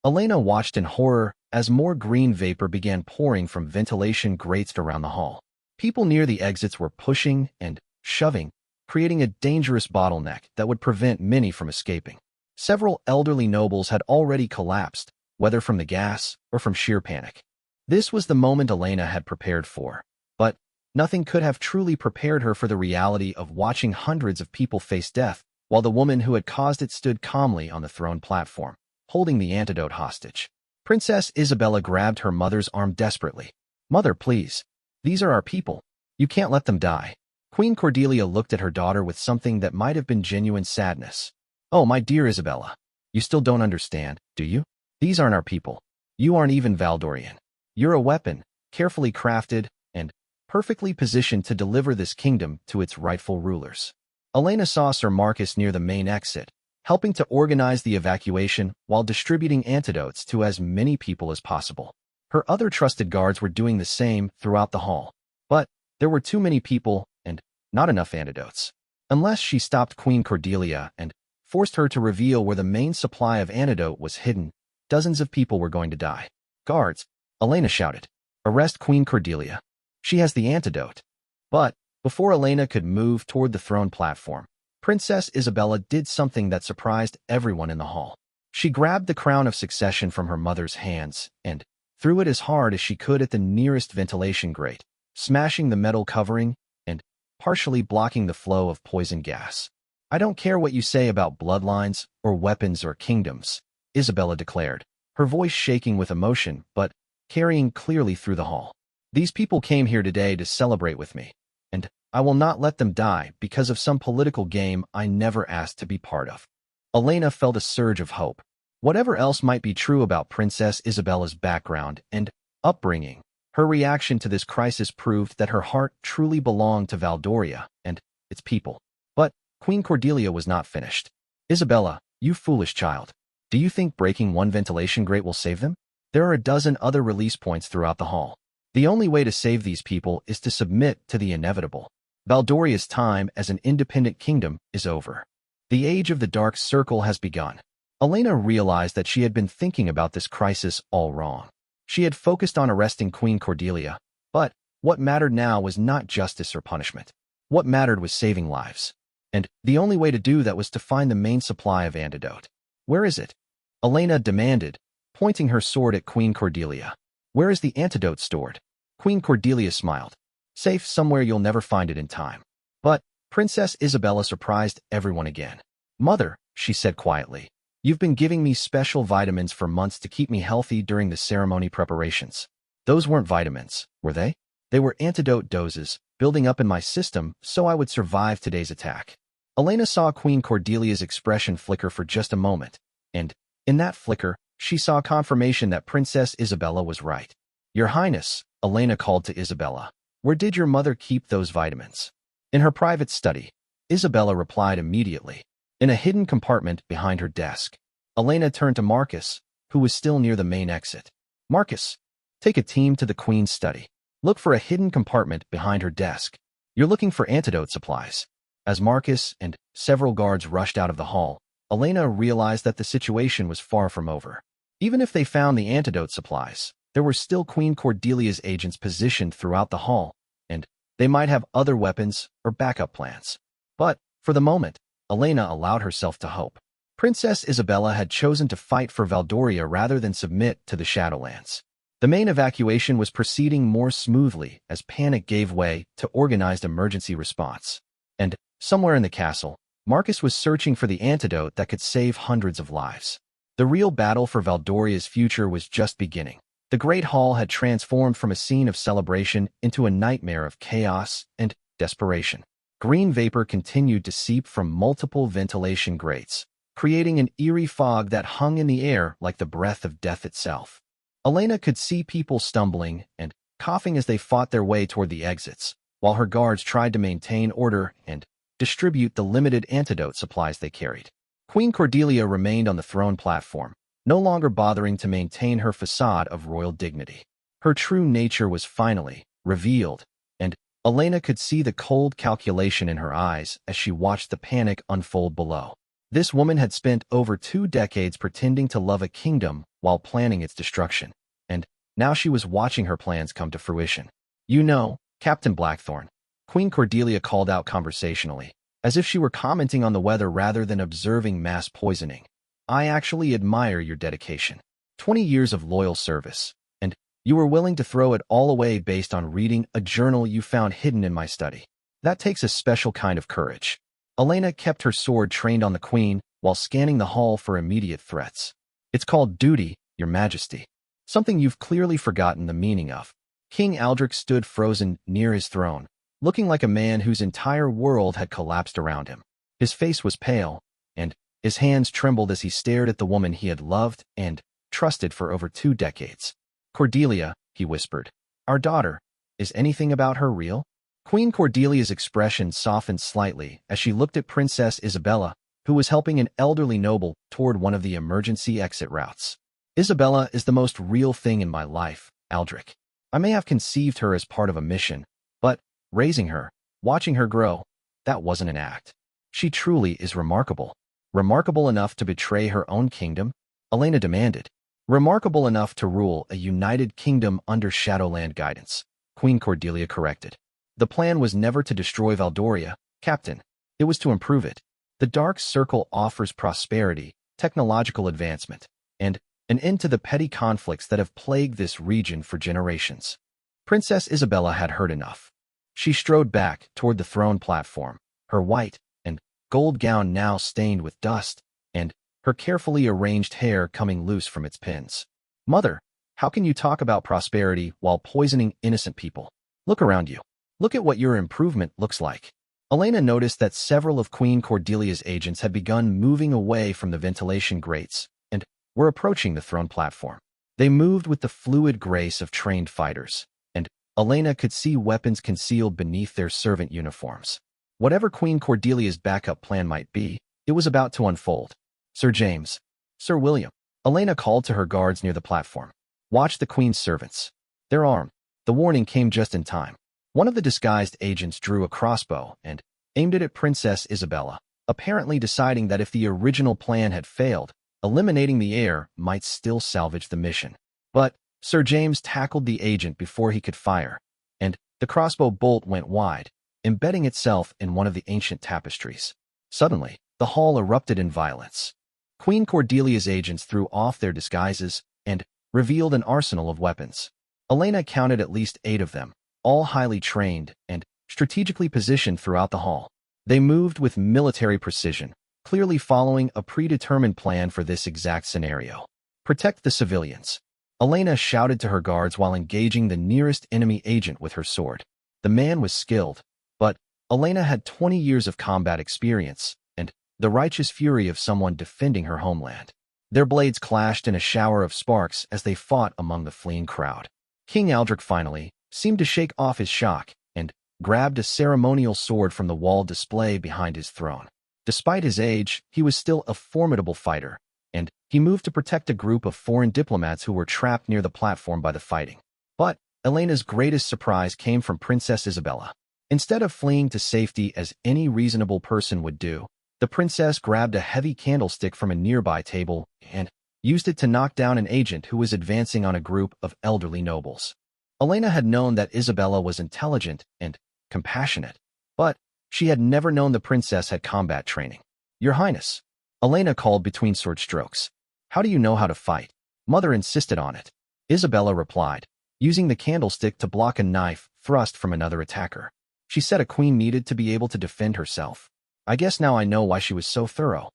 Elena watched in horror as more green vapor began pouring from ventilation grates around the hall. People near the exits were pushing and shoving, creating a dangerous bottleneck that would prevent many from escaping. Several elderly nobles had already collapsed, whether from the gas or from sheer panic. This was the moment Elena had prepared for, but nothing could have truly prepared her for the reality of watching hundreds of people face death while the woman who had caused it stood calmly on the throne platform, holding the antidote hostage. Princess Isabella grabbed her mother's arm desperately. "Mother, please. These are our people. You can't let them die." Queen Cordelia looked at her daughter with something that might have been genuine sadness. "Oh, my dear Isabella, you still don't understand, do you? These aren't our people. You aren't even Valdorian. You're a weapon, carefully crafted and perfectly positioned to deliver this kingdom to its rightful rulers." Elena saw Sir Marcus near the main exit, helping to organize the evacuation while distributing antidotes to as many people as possible. Her other trusted guards were doing the same throughout the hall. But there were too many people and not enough antidotes. Unless she stopped Queen Cordelia and forced her to reveal where the main supply of antidote was hidden, dozens of people were going to die. "Guards," Elena shouted. "Arrest Queen Cordelia. She has the antidote." But before Elena could move toward the throne platform, Princess Isabella did something that surprised everyone in the hall. She grabbed the crown of succession from her mother's hands and threw it as hard as she could at the nearest ventilation grate, smashing the metal covering and partially blocking the flow of poison gas. "I don't care what you say about bloodlines or weapons or kingdoms," Isabella declared, her voice shaking with emotion but carrying clearly through the hall. "These people came here today to celebrate with me, and I will not let them die because of some political game I never asked to be part of." Elena felt a surge of hope. Whatever else might be true about Princess Isabella's background and upbringing, her reaction to this crisis proved that her heart truly belonged to Valdoria and its people. But Queen Cordelia was not finished. "Isabella, you foolish child. Do you think breaking one ventilation grate will save them? There are a dozen other release points throughout the hall. The only way to save these people is to submit to the inevitable. Valdoria's time as an independent kingdom is over. The age of the Dark Circle has begun." Elena realized that she had been thinking about this crisis all wrong. She had focused on arresting Queen Cordelia, but what mattered now was not justice or punishment. What mattered was saving lives. And the only way to do that was to find the main supply of antidote. "Where is it?" Elena demanded, pointing her sword at Queen Cordelia. "Where is the antidote stored?" Queen Cordelia smiled. "Safe somewhere, you'll never find it in time." But Princess Isabella surprised everyone again. "Mother," she said quietly, "you've been giving me special vitamins for months to keep me healthy during the ceremony preparations. Those weren't vitamins, were they? They were antidote doses, building up in my system so I would survive today's attack." Elena saw Queen Cordelia's expression flicker for just a moment, and in that flicker, she saw confirmation that Princess Isabella was right. "Your Highness," Elena called to Isabella, "where did your mother keep those vitamins?" "In her private study," Isabella replied immediately. "In a hidden compartment behind her desk." Elena turned to Marcus, who was still near the main exit. "Marcus, take a team to the Queen's study. Look for a hidden compartment behind her desk. You're looking for antidote supplies." As Marcus and several guards rushed out of the hall, Elena realized that the situation was far from over. Even if they found the antidote supplies, there were still Queen Cordelia's agents positioned throughout the hall, and they might have other weapons or backup plans. But, for the moment, Elena allowed herself to hope. Princess Isabella had chosen to fight for Valdoria rather than submit to the Shadowlands. The main evacuation was proceeding more smoothly as panic gave way to organized emergency response. And, somewhere in the castle, Marcus was searching for the antidote that could save hundreds of lives. The real battle for Valdoria's future was just beginning. The Great Hall had transformed from a scene of celebration into a nightmare of chaos and desperation. Green vapor continued to seep from multiple ventilation grates, creating an eerie fog that hung in the air like the breath of death itself. Elena could see people stumbling and coughing as they fought their way toward the exits, while her guards tried to maintain order and distribute the limited antidote supplies they carried. Queen Cordelia remained on the throne platform, no longer bothering to maintain her facade of royal dignity. Her true nature was finally revealed, and Elena could see the cold calculation in her eyes as she watched the panic unfold below. This woman had spent over 2 decades pretending to love a kingdom while planning its destruction, and now she was watching her plans come to fruition. "You know, Captain Blackthorn," Queen Cordelia called out conversationally, as if she were commenting on the weather rather than observing mass poisoning. "I actually admire your dedication. 20 years of loyal service, and you were willing to throw it all away based on reading a journal you found hidden in my study. That takes a special kind of courage." Elena kept her sword trained on the queen while scanning the hall for immediate threats. "It's called duty, your majesty. Something you've clearly forgotten the meaning of." King Aldrich stood frozen near his throne, looking like a man whose entire world had collapsed around him. His face was pale, and his hands trembled as he stared at the woman he had loved and trusted for over 2 decades. "Cordelia," he whispered, "our daughter, is anything about her real?" Queen Cordelia's expression softened slightly as she looked at Princess Isabella, who was helping an elderly noble toward one of the emergency exit routes. "Isabella is the most real thing in my life, Aldrich. I may have conceived her as part of a mission, but raising her, watching her grow, that wasn't an act. She truly is remarkable." "Remarkable enough to betray her own kingdom?" Elena demanded. "Remarkable enough to rule a united kingdom under Shadowland guidance," Queen Cordelia corrected. "The plan was never to destroy Valdoria, Captain. It was to improve it. The Dark Circle offers prosperity, technological advancement, and an end to the petty conflicts that have plagued this region for generations." Princess Isabella had heard enough. She strode back toward the throne platform, her white and gold gown now stained with dust, and her carefully arranged hair coming loose from its pins. "Mother, how can you talk about prosperity while poisoning innocent people? Look around you. Look at what your improvement looks like." Elena noticed that several of Queen Cordelia's agents had begun moving away from the ventilation grates and were approaching the throne platform. They moved with the fluid grace of trained fighters, and Elena could see weapons concealed beneath their servant uniforms. Whatever Queen Cordelia's backup plan might be, it was about to unfold. "Sir James, Sir William," Elena called to her guards near the platform. "Watch the Queen's servants. They're armed." The warning came just in time. One of the disguised agents drew a crossbow and aimed it at Princess Isabella, apparently deciding that if the original plan had failed, eliminating the heir might still salvage the mission. But Sir James tackled the agent before he could fire, and the crossbow bolt went wide, embedding itself in one of the ancient tapestries. Suddenly, the hall erupted in violence. Queen Cordelia's agents threw off their disguises and revealed an arsenal of weapons. Elena counted at least 8 of them, all highly trained and strategically positioned throughout the hall. They moved with military precision, clearly following a predetermined plan for this exact scenario. "Protect the civilians," Elena shouted to her guards while engaging the nearest enemy agent with her sword. The man was skilled, but Elena had 20 years of combat experience and the righteous fury of someone defending her homeland. Their blades clashed in a shower of sparks as they fought among the fleeing crowd. King Aldrich finally seemed to shake off his shock and grabbed a ceremonial sword from the wall display behind his throne. Despite his age, he was still a formidable fighter, and he moved to protect a group of foreign diplomats who were trapped near the platform by the fighting. But Elena's greatest surprise came from Princess Isabella. Instead of fleeing to safety as any reasonable person would do, the princess grabbed a heavy candlestick from a nearby table and used it to knock down an agent who was advancing on a group of elderly nobles. Elena had known that Isabella was intelligent and compassionate, but she had never known the princess had combat training. "Your Highness," Elena called between sword strokes. How do you know how to fight? Mother insisted on it. Isabella replied, using the candlestick to block a knife thrust from another attacker. She said a queen needed to be able to defend herself. I guess now I know why she was so thorough.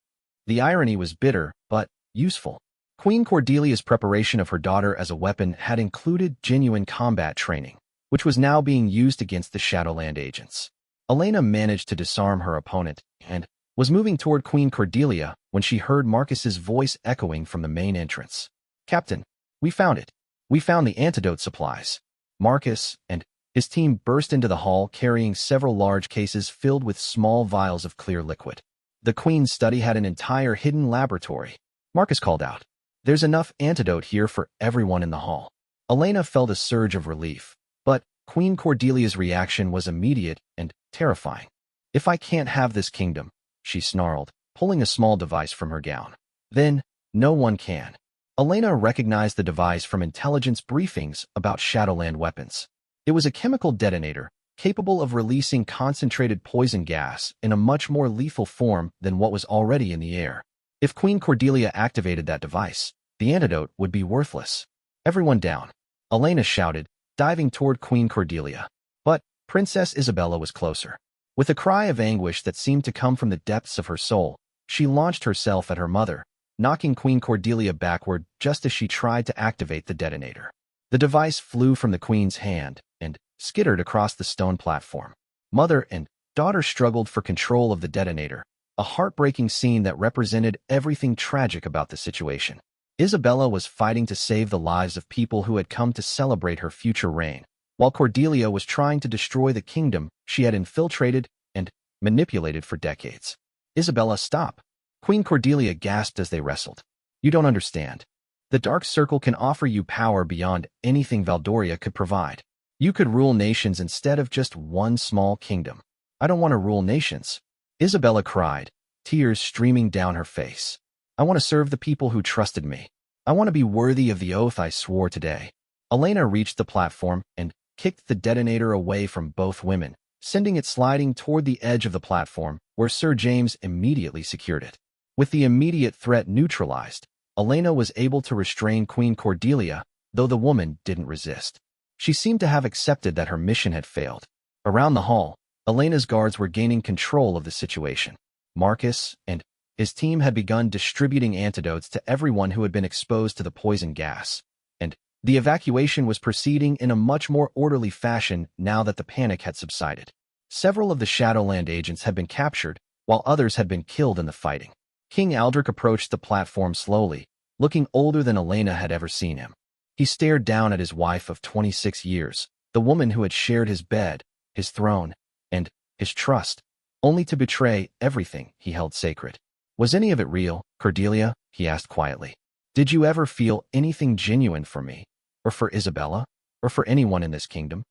The irony was bitter, but useful. Queen Cordelia's preparation of her daughter as a weapon had included genuine combat training, which was now being used against the Shadowland agents. Elena managed to disarm her opponent and was moving toward Queen Cordelia when she heard Marcus's voice echoing from the main entrance. Captain, we found it. We found the antidote supplies. Marcus and his team burst into the hall carrying several large cases filled with small vials of clear liquid. The Queen's study had an entire hidden laboratory. Marcus called out, "There's enough antidote here for everyone in the hall." Elena felt a surge of relief, but Queen Cordelia's reaction was immediate and terrifying. "If I can't have this kingdom," she snarled, pulling a small device from her gown, "then no one can." Elena recognized the device from intelligence briefings about Shadowland weapons. It was a chemical detonator, capable of releasing concentrated poison gas in a much more lethal form than what was already in the air. If Queen Cordelia activated that device, the antidote would be worthless. "Everyone down," Elena shouted, diving toward Queen Cordelia. But Princess Isabella was closer. With a cry of anguish that seemed to come from the depths of her soul, she launched herself at her mother, knocking Queen Cordelia backward just as she tried to activate the detonator. The device flew from the Queen's hand and skittered across the stone platform. Mother and daughter struggled for control of the detonator, a heartbreaking scene that represented everything tragic about the situation. Isabella was fighting to save the lives of people who had come to celebrate her future reign, while Cordelia was trying to destroy the kingdom she had infiltrated and manipulated for decades. "Isabella, stop!" Queen Cordelia gasped as they wrestled. "You don't understand. The Dark Circle can offer you power beyond anything Valdoria could provide. You could rule nations instead of just one small kingdom." "I don't want to rule nations," Isabella cried, tears streaming down her face. "I want to serve the people who trusted me. I want to be worthy of the oath I swore today." Elena reached the platform and kicked the detonator away from both women, sending it sliding toward the edge of the platform, where Sir James immediately secured it. With the immediate threat neutralized, Elena was able to restrain Queen Cordelia, though the woman didn't resist. She seemed to have accepted that her mission had failed. Around the hall, Elena's guards were gaining control of the situation. Marcus and his team had begun distributing antidotes to everyone who had been exposed to the poison gas, and the evacuation was proceeding in a much more orderly fashion now that the panic had subsided. Several of the Shadowland agents had been captured, while others had been killed in the fighting. King Aldrich approached the platform slowly, looking older than Elena had ever seen him. He stared down at his wife of 26 years, the woman who had shared his bed, his throne, and his trust, only to betray everything he held sacred. "Was any of it real, Cordelia?" he asked quietly. "Did you ever feel anything genuine for me, or for Isabella, or for anyone in this kingdom?"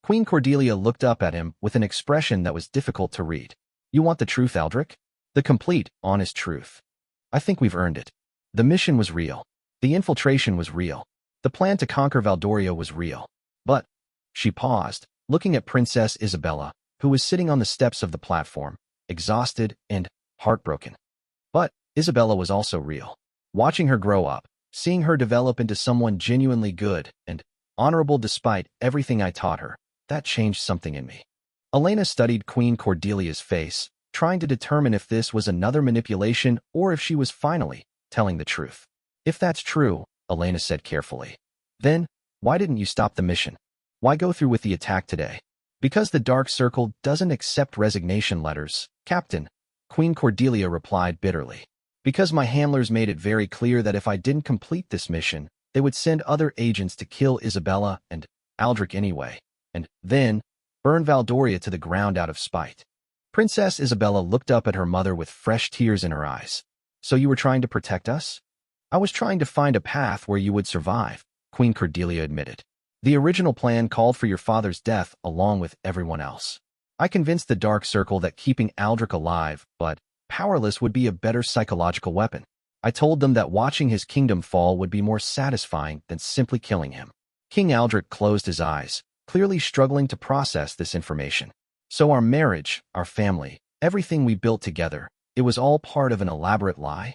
Queen Cordelia looked up at him with an expression that was difficult to read. "You want the truth, Aldrich? The complete, honest truth. I think we've earned it. The mission was real. The infiltration was real. The plan to conquer Valdoria was real. But," she paused, looking at Princess Isabella, who was sitting on the steps of the platform, exhausted and heartbroken. "But Isabella was also real. Watching her grow up, seeing her develop into someone genuinely good and honorable despite everything I taught her, that changed something in me." Elena studied Queen Cordelia's face, trying to determine if this was another manipulation or if she was finally telling the truth. "If that's true," Elena said carefully, "then why didn't you stop the mission? Why go through with the attack today?" "Because the Dark Circle doesn't accept resignation letters, Captain," Queen Cordelia replied bitterly. "Because my handlers made it very clear that if I didn't complete this mission, they would send other agents to kill Isabella and Aldrich anyway, and then burn Valdoria to the ground out of spite." Princess Isabella looked up at her mother with fresh tears in her eyes. "So you were trying to protect us?" "I was trying to find a path where you would survive," Queen Cordelia admitted. "The original plan called for your father's death along with everyone else. I convinced the Dark Circle that keeping Aldrich alive, but powerless, would be a better psychological weapon. I told them that watching his kingdom fall would be more satisfying than simply killing him." King Aldrich closed his eyes, clearly struggling to process this information. "So our marriage, our family, everything we built together, it was all part of an elaborate lie?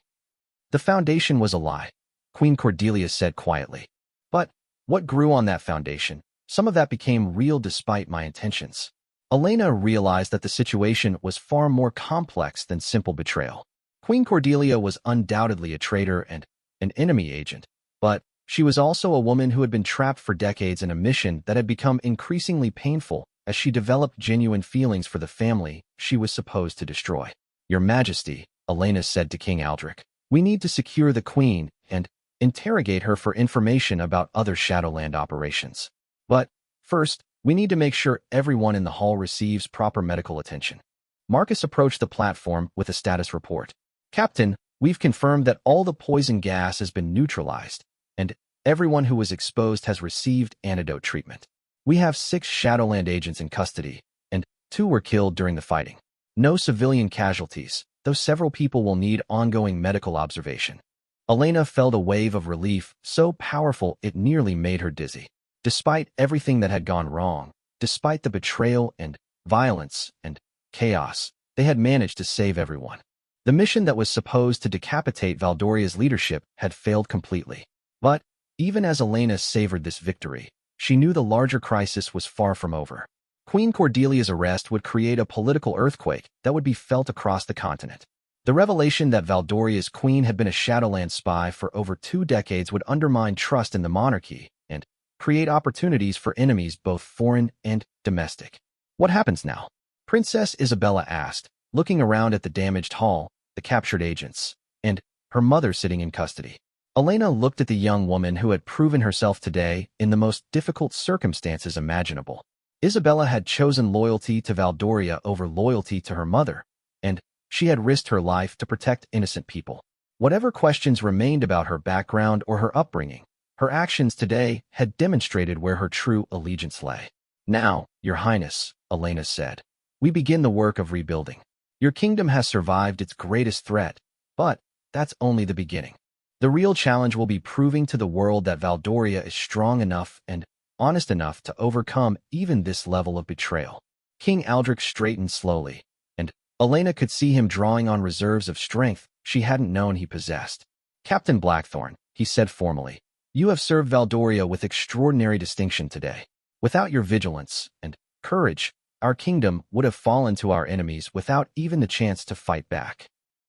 The foundation was a lie, Queen Cordelia said quietly. But what grew on that foundation? Some of that became real despite my intentions. Elena realized that the situation was far more complex than simple betrayal. Queen Cordelia was undoubtedly a traitor and an enemy agent, but she was also a woman who had been trapped for decades in a mission that had become increasingly painful as she developed genuine feelings for the family she was supposed to destroy. Your Majesty, Elena said to King Aldrich, we need to secure the Queen and interrogate her for information about other Shadowland operations. But first, we need to make sure everyone in the hall receives proper medical attention. Marcus approached the platform with a status report. Captain, we've confirmed that all the poison gas has been neutralized, and everyone who was exposed has received antidote treatment. We have 6 Shadowland agents in custody, and 2 were killed during the fighting. No civilian casualties, though several people will need ongoing medical observation. Elena felt a wave of relief so powerful it nearly made her dizzy. Despite everything that had gone wrong, despite the betrayal and violence and chaos, they had managed to save everyone. The mission that was supposed to decapitate Valdoria's leadership had failed completely. But even as Elena savored this victory, she knew the larger crisis was far from over. Queen Cordelia's arrest would create a political earthquake that would be felt across the continent. The revelation that Valdoria's queen had been a Shadowland spy for over 2 decades would undermine trust in the monarchy and create opportunities for enemies both foreign and domestic. What happens now? Princess Isabella asked, looking around at the damaged hall, the captured agents, and her mother sitting in custody. Elena looked at the young woman who had proven herself today in the most difficult circumstances imaginable. Isabella had chosen loyalty to Valdoria over loyalty to her mother, and she had risked her life to protect innocent people. Whatever questions remained about her background or her upbringing, her actions today had demonstrated where her true allegiance lay. Now, Your Highness, Elena said, we begin the work of rebuilding. Your kingdom has survived its greatest threat, but that's only the beginning. The real challenge will be proving to the world that Valdoria is strong enough and honest enough to overcome even this level of betrayal. King Aldrich straightened slowly, and Elena could see him drawing on reserves of strength she hadn't known he possessed. Captain Blackthorn, he said formally, you have served Valdoria with extraordinary distinction today. Without your vigilance and courage, our kingdom would have fallen to our enemies without even the chance to fight back.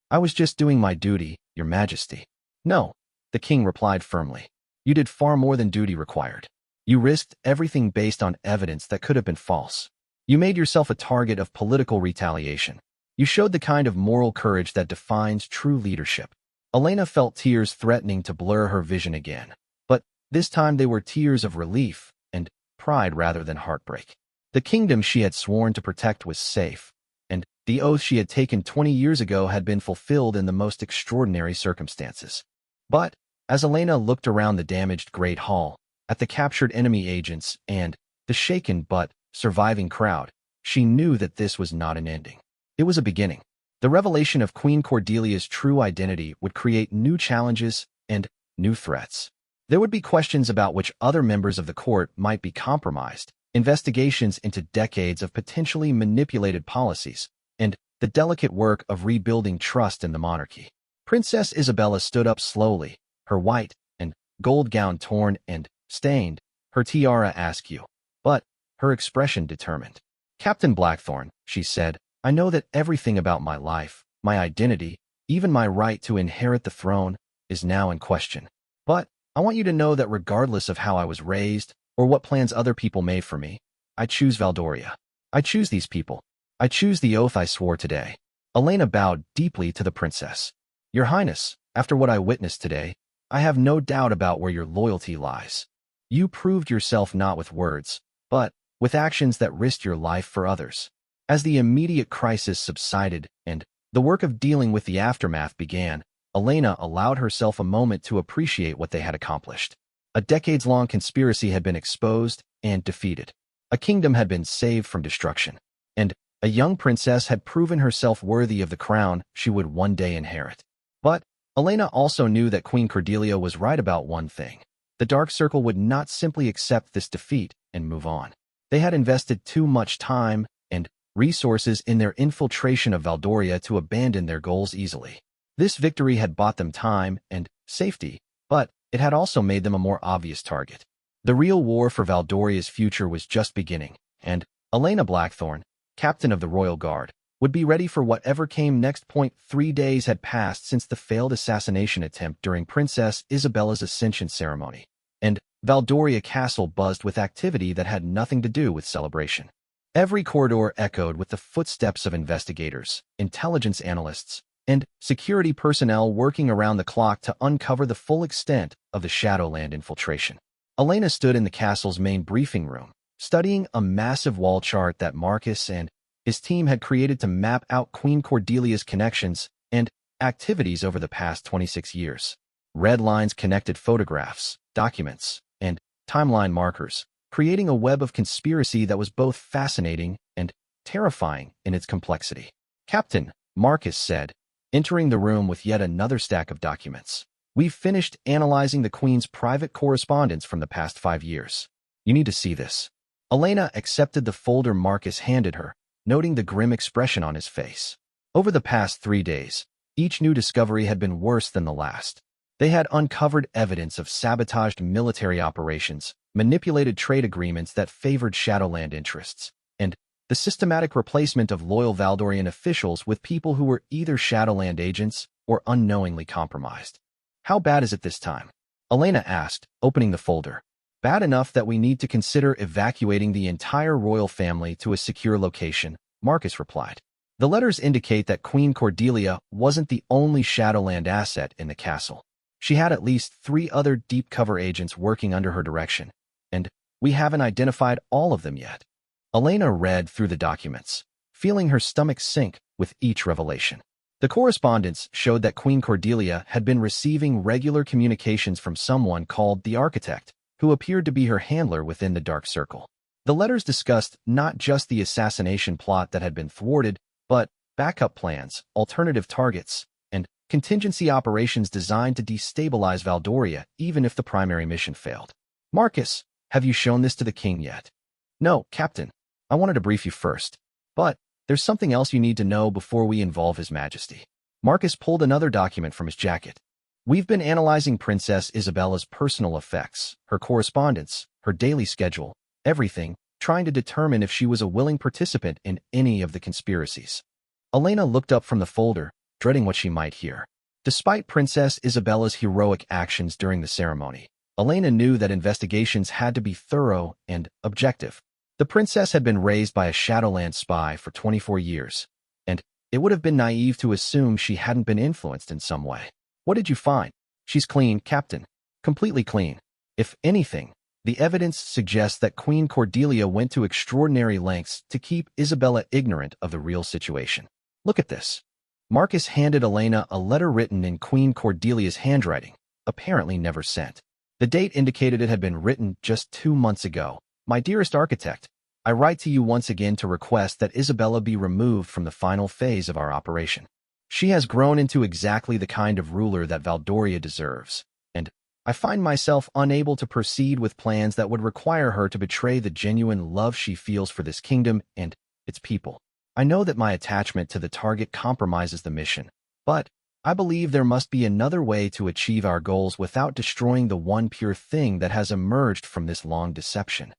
I was just doing my duty, Your Majesty. No, the king replied firmly. You did far more than duty required. You risked everything based on evidence that could have been false. You made yourself a target of political retaliation. You showed the kind of moral courage that defines true leadership. Elena felt tears threatening to blur her vision again, but this time they were tears of relief and pride rather than heartbreak. The kingdom she had sworn to protect was safe, and the oath she had taken 20 years ago had been fulfilled in the most extraordinary circumstances. But as Elena looked around the damaged Great Hall, at the captured enemy agents and the shaken but surviving crowd, she knew that this was not an ending. It was a beginning. The revelation of Queen Cordelia's true identity would create new challenges and new threats. There would be questions about which other members of the court might be compromised, investigations into decades of potentially manipulated policies, and the delicate work of rebuilding trust in the monarchy. Princess Isabella stood up slowly, her white and gold gown torn and stained, her tiara askew, but her expression determined. Captain Blackthorn, she said, I know that everything about my life, my identity, even my right to inherit the throne, is now in question. But I want you to know that regardless of how I was raised or what plans other people made for me, I choose Valdoria. I choose these people. I choose the oath I swore today. Elena bowed deeply to the princess. Your Highness, after what I witnessed today, I have no doubt about where your loyalty lies. You proved yourself not with words, but with actions that risked your life for others. As the immediate crisis subsided and the work of dealing with the aftermath began, Elena allowed herself a moment to appreciate what they had accomplished. A decades-long conspiracy had been exposed and defeated. A kingdom had been saved from destruction, and a young princess had proven herself worthy of the crown she would one day inherit. But Elena also knew that Queen Cordelia was right about one thing. The Dark Circle would not simply accept this defeat and move on. They had invested too much time and resources in their infiltration of Valdoria to abandon their goals easily. This victory had bought them time and safety, but it had also made them a more obvious target. The real war for Valdoria's future was just beginning, and Elena Blackthorne, captain of the Royal Guard, would be ready for whatever came next. 3 days had passed since the failed assassination attempt during Princess Isabella's ascension ceremony, and Valdoria Castle buzzed with activity that had nothing to do with celebration. Every corridor echoed with the footsteps of investigators, intelligence analysts, and security personnel working around the clock to uncover the full extent of the Shadowland infiltration. Elena stood in the castle's main briefing room, studying a massive wall chart that Marcus and his team had created to map out Queen Cordelia's connections and activities over the past 26 years. Red lines connected photographs, documents, and timeline markers, creating a web of conspiracy that was both fascinating and terrifying in its complexity. "Captain," Marcus said, entering the room with yet another stack of documents. "We've finished analyzing the Queen's private correspondence from the past 5 years. You need to see this." Elena accepted the folder Marcus handed her, noting the grim expression on his face. Over the past 3 days, each new discovery had been worse than the last. They had uncovered evidence of sabotaged military operations, manipulated trade agreements that favored Shadowland interests, and the systematic replacement of loyal Valdorian officials with people who were either Shadowland agents or unknowingly compromised. "How bad is it this time?" Elena asked, opening the folder. "Bad enough that we need to consider evacuating the entire royal family to a secure location," Marcus replied. The letters indicate that Queen Cordelia wasn't the only Shadowland asset in the castle. She had at least 3 other deep cover agents working under her direction, and we haven't identified all of them yet. Elena read through the documents, feeling her stomach sink with each revelation. The correspondence showed that Queen Cordelia had been receiving regular communications from someone called the Architect, who appeared to be her handler within the Dark Circle. The letters discussed not just the assassination plot that had been thwarted, but backup plans, alternative targets, and contingency operations designed to destabilize Valdoria even if the primary mission failed. "Marcus, have you shown this to the king yet?" "No, Captain. I wanted to brief you first. But there's something else you need to know before we involve His Majesty." Marcus pulled another document from his jacket. "We've been analyzing Princess Isabella's personal effects, her correspondence, her daily schedule, everything, trying to determine if she was a willing participant in any of the conspiracies." Elena looked up from the folder, dreading what she might hear. Despite Princess Isabella's heroic actions during the ceremony, Elena knew that investigations had to be thorough and objective. The princess had been raised by a Shadowland spy for 24 years, and it would have been naive to assume she hadn't been influenced in some way. "What did you find?" "She's clean, Captain. Completely clean. If anything, the evidence suggests that Queen Cordelia went to extraordinary lengths to keep Isabella ignorant of the real situation. Look at this." Marcus handed Elena a letter written in Queen Cordelia's handwriting, apparently never sent. The date indicated it had been written just 2 months ago. "My dearest architect, I write to you once again to request that Isabella be removed from the final phase of our operation. She has grown into exactly the kind of ruler that Valdoria deserves, and I find myself unable to proceed with plans that would require her to betray the genuine love she feels for this kingdom and its people. I know that my attachment to the target compromises the mission, but I believe there must be another way to achieve our goals without destroying the one pure thing that has emerged from this long deception."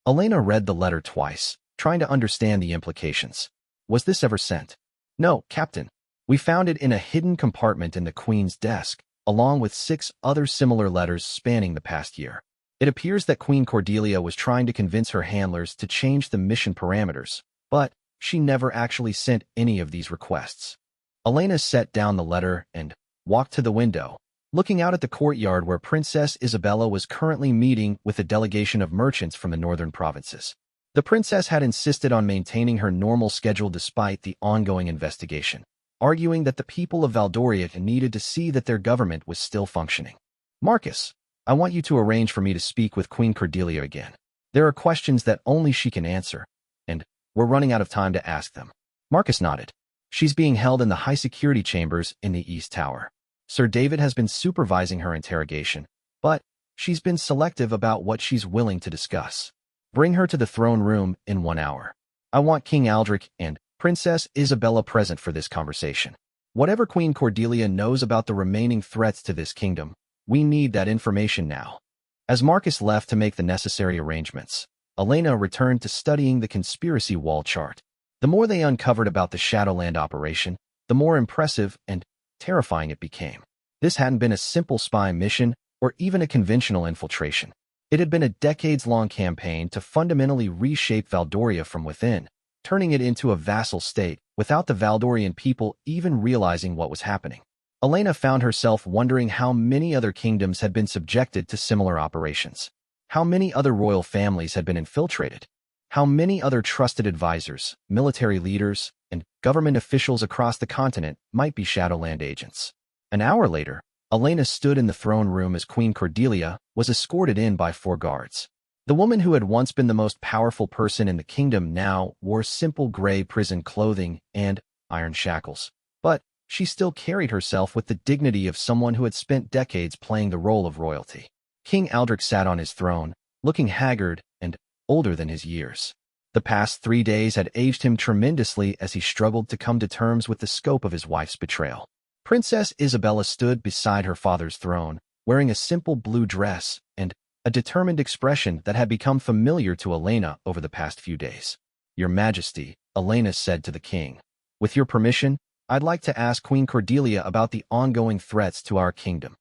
Elena read the letter twice, trying to understand the implications. "Was this ever sent?" "No, Captain. We found it in a hidden compartment in the Queen's desk, along with 6 other similar letters spanning the past year. It appears that Queen Cordelia was trying to convince her handlers to change the mission parameters, but she never actually sent any of these requests." Elena set down the letter and walked to the window, looking out at the courtyard where Princess Isabella was currently meeting with a delegation of merchants from the northern provinces. The princess had insisted on maintaining her normal schedule despite the ongoing investigation, arguing that the people of Valdoria needed to see that their government was still functioning. "Marcus, I want you to arrange for me to speak with Queen Cordelia again. There are questions that only she can answer, and we're running out of time to ask them." Marcus nodded. "She's being held in the high-security chambers in the East Tower. Sir David has been supervising her interrogation, but she's been selective about what she's willing to discuss. Bring her to the throne room in 1 hour." I want King Aldrich and Princess Isabella present for this conversation. Whatever Queen Cordelia knows about the remaining threats to this kingdom, we need that information now. As Marcus left to make the necessary arrangements, Elena returned to studying the conspiracy wall chart. The more they uncovered about the Shadowland operation, the more impressive and terrifying it became. This hadn't been a simple spy mission or even a conventional infiltration. It had been a decades-long campaign to fundamentally reshape Valdoria from within, turning it into a vassal state without the Valdorian people even realizing what was happening. Elena found herself wondering how many other kingdoms had been subjected to similar operations. How many other royal families had been infiltrated? How many other trusted advisors, military leaders, and government officials across the continent might be Shadowland agents? An hour later, Elena stood in the throne room as Queen Cordelia was escorted in by 4 guards. The woman who had once been the most powerful person in the kingdom now wore simple gray prison clothing and iron shackles, but she still carried herself with the dignity of someone who had spent decades playing the role of royalty. King Aldrich sat on his throne, looking haggard and older than his years. The past 3 days had aged him tremendously as he struggled to come to terms with the scope of his wife's betrayal. Princess Isabella stood beside her father's throne, wearing a simple blue dress and a determined expression that had become familiar to Elena over the past few days. "Your Majesty," Elena said to the king, "with your permission, I'd like to ask Queen Cordelia about the ongoing threats to our kingdom."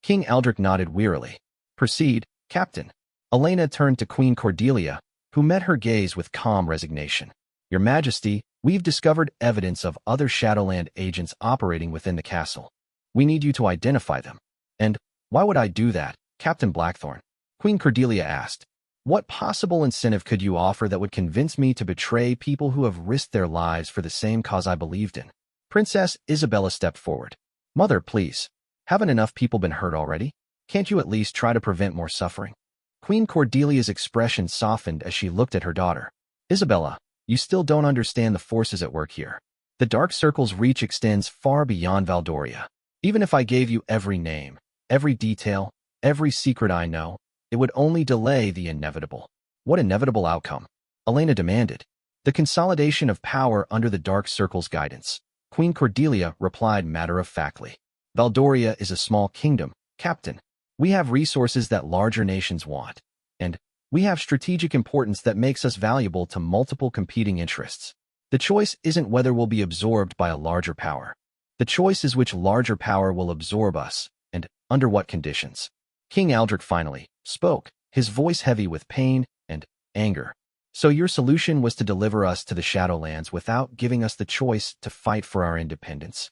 King Aldrich nodded wearily. "Proceed, Captain." Elena turned to Queen Cordelia, who met her gaze with calm resignation. "Your Majesty, we've discovered evidence of other Shadowland agents operating within the castle. We need you to identify them." "And why would I do that, Captain Blackthorn?" Queen Cordelia asked. "What possible incentive could you offer that would convince me to betray people who have risked their lives for the same cause I believed in?" Princess Isabella stepped forward. "Mother, please. Haven't enough people been hurt already? Can't you at least try to prevent more suffering?" Queen Cordelia's expression softened as she looked at her daughter. "Isabella, you still don't understand the forces at work here. The Dark Circle's reach extends far beyond Valdoria. Even if I gave you every name, every detail, every secret I know, it would only delay the inevitable." "What inevitable outcome?" Elena demanded. "The consolidation of power under the Dark Circle's guidance," Queen Cordelia replied matter-of-factly. "Valdoria is a small kingdom, Captain. We have resources that larger nations want, and we have strategic importance that makes us valuable to multiple competing interests. The choice isn't whether we'll be absorbed by a larger power. The choice is which larger power will absorb us, and under what conditions." King Aldrich finally spoke, his voice heavy with pain and anger. "So your solution was to deliver us to the Shadowlands without giving us the choice to fight for our independence?"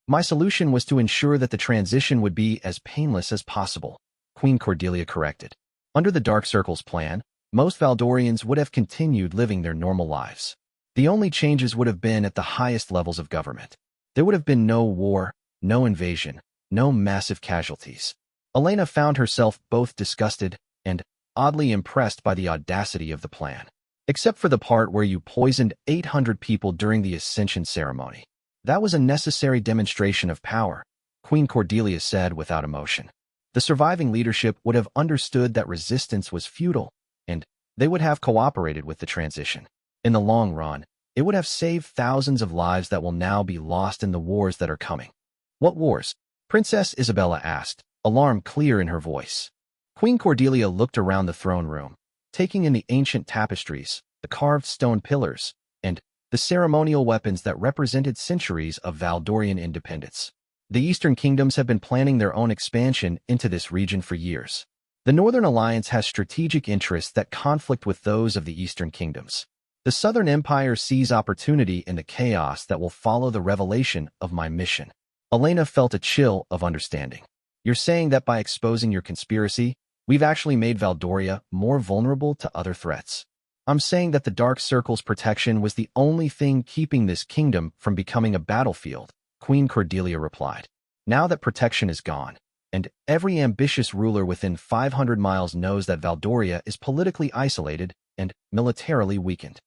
"My solution was to ensure that the transition would be as painless as possible," Queen Cordelia corrected. "Under the Dark Circle's plan, most Valdorians would have continued living their normal lives. The only changes would have been at the highest levels of government. There would have been no war, no invasion, no massive casualties." Elena found herself both disgusted and oddly impressed by the audacity of the plan. "Except for the part where you poisoned 800 people during the Ascension ceremony. That was a necessary demonstration of power," Queen Cordelia said without emotion. "The surviving leadership would have understood that resistance was futile, and they would have cooperated with the transition. In the long run, it would have saved thousands of lives that will now be lost in the wars that are coming." "What wars?" Princess Isabella asked, alarm clear in her voice. Queen Cordelia looked around the throne room, taking in the ancient tapestries, the carved stone pillars, and the ceremonial weapons that represented centuries of Valdorian independence. The Eastern Kingdoms have been planning their own expansion into this region for years. The Northern Alliance has strategic interests that conflict with those of the Eastern Kingdoms. The Southern Empire sees opportunity in the chaos that will follow the revelation of my mission." Elena felt a chill of understanding. "You're saying that by exposing your conspiracy, we've actually made Valdoria more vulnerable to other threats?" "I'm saying that the Dark Circle's protection was the only thing keeping this kingdom from becoming a battlefield," Queen Cordelia replied. "Now that protection is gone, and every ambitious ruler within 500 miles knows that Valdoria is politically isolated and militarily weakened."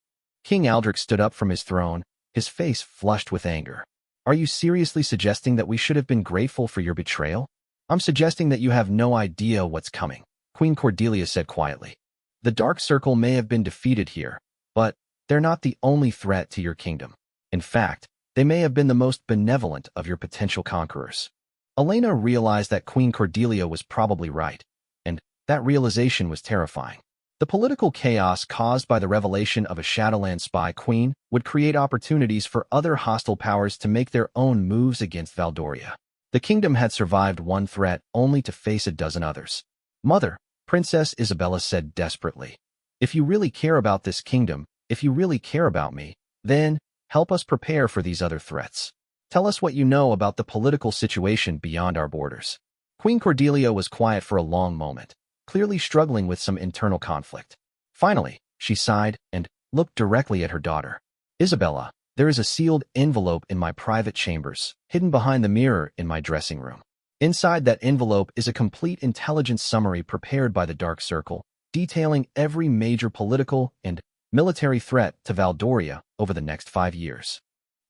King Aldrich stood up from his throne, his face flushed with anger. "Are you seriously suggesting that we should have been grateful for your betrayal?" "I'm suggesting that you have no idea what's coming," Queen Cordelia said quietly. "The Dark Circle may have been defeated here, but they're not the only threat to your kingdom. In fact, they may have been the most benevolent of your potential conquerors. Elena realized that Queen Cordelia was probably right, and that realization was terrifying. The political chaos caused by the revelation of a Shadowland spy queen would create opportunities for other hostile powers to make their own moves against Valdoria. The kingdom had survived one threat only to face a dozen others. "Mother," Princess Isabella said desperately, "if you really care about this kingdom, if you really care about me, then help us prepare for these other threats. Tell us what you know about the political situation beyond our borders." Queen Cordelia was quiet for a long moment, clearly struggling with some internal conflict. Finally, she sighed and looked directly at her daughter. "Isabella, there is a sealed envelope in my private chambers, hidden behind the mirror in my dressing room. Inside that envelope is a complete intelligence summary prepared by the Dark Circle, detailing every major political and military threat to Valdoria over the next 5 years."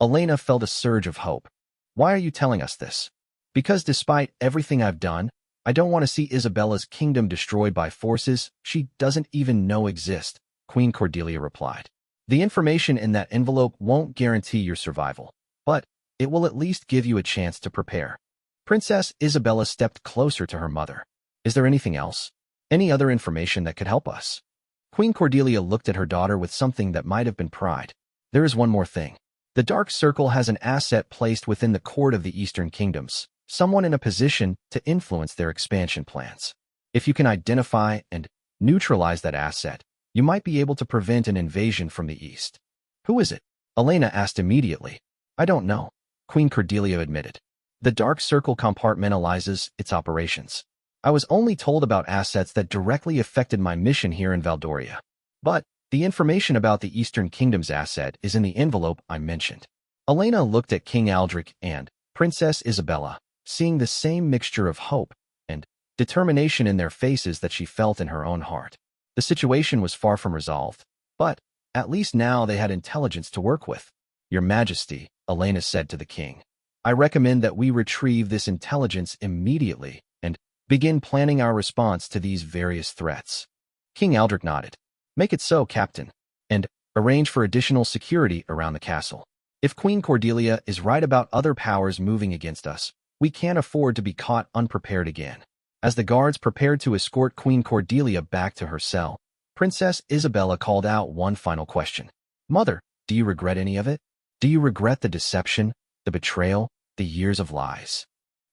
Elena felt a surge of hope. "Why are you telling us this?" "Because despite everything I've done, I don't want to see Isabella's kingdom destroyed by forces she doesn't even know exist," Queen Cordelia replied. "The information in that envelope won't guarantee your survival, but it will at least give you a chance to prepare." Princess Isabella stepped closer to her mother. "Is there anything else? Any other information that could help us?" Queen Cordelia looked at her daughter with something that might have been pride. "There is one more thing. The Dark Circle has an asset placed within the court of the Eastern Kingdoms, someone in a position to influence their expansion plans. If you can identify and neutralize that asset, you might be able to prevent an invasion from the east." "Who is it?" Elena asked immediately. "I don't know," Queen Cordelia admitted. "The Dark Circle compartmentalizes its operations. I was only told about assets that directly affected my mission here in Valdoria. But the information about the Eastern Kingdom's asset is in the envelope I mentioned." Elena looked at King Aldrich and Princess Isabella, seeing the same mixture of hope and determination in their faces that she felt in her own heart. The situation was far from resolved, but at least now they had intelligence to work with. "Your Majesty," Elena said to the king, "I recommend that we retrieve this intelligence immediately and begin planning our response to these various threats." King Aldrich nodded. "Make it so, Captain, and arrange for additional security around the castle. If Queen Cordelia is right about other powers moving against us, we can't afford to be caught unprepared again." As the guards prepared to escort Queen Cordelia back to her cell, Princess Isabella called out one final question. "Mother, do you regret any of it? Do you regret the deception, the betrayal, the years of lies?"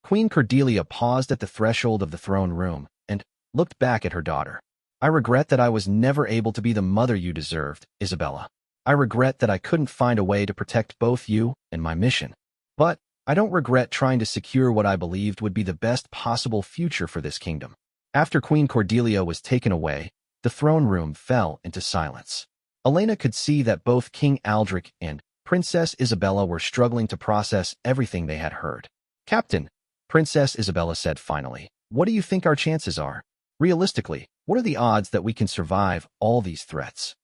Queen Cordelia paused at the threshold of the throne room and looked back at her daughter. "I regret that I was never able to be the mother you deserved, Isabella. I regret that I couldn't find a way to protect both you and my mission. But I don't regret trying to secure what I believed would be the best possible future for this kingdom." After Queen Cordelia was taken away, the throne room fell into silence. Elena could see that both King Aldrich and Princess Isabella were struggling to process everything they had heard. "Captain," Princess Isabella said finally, "what do you think our chances are? Realistically, what are the odds that we can survive all these threats?"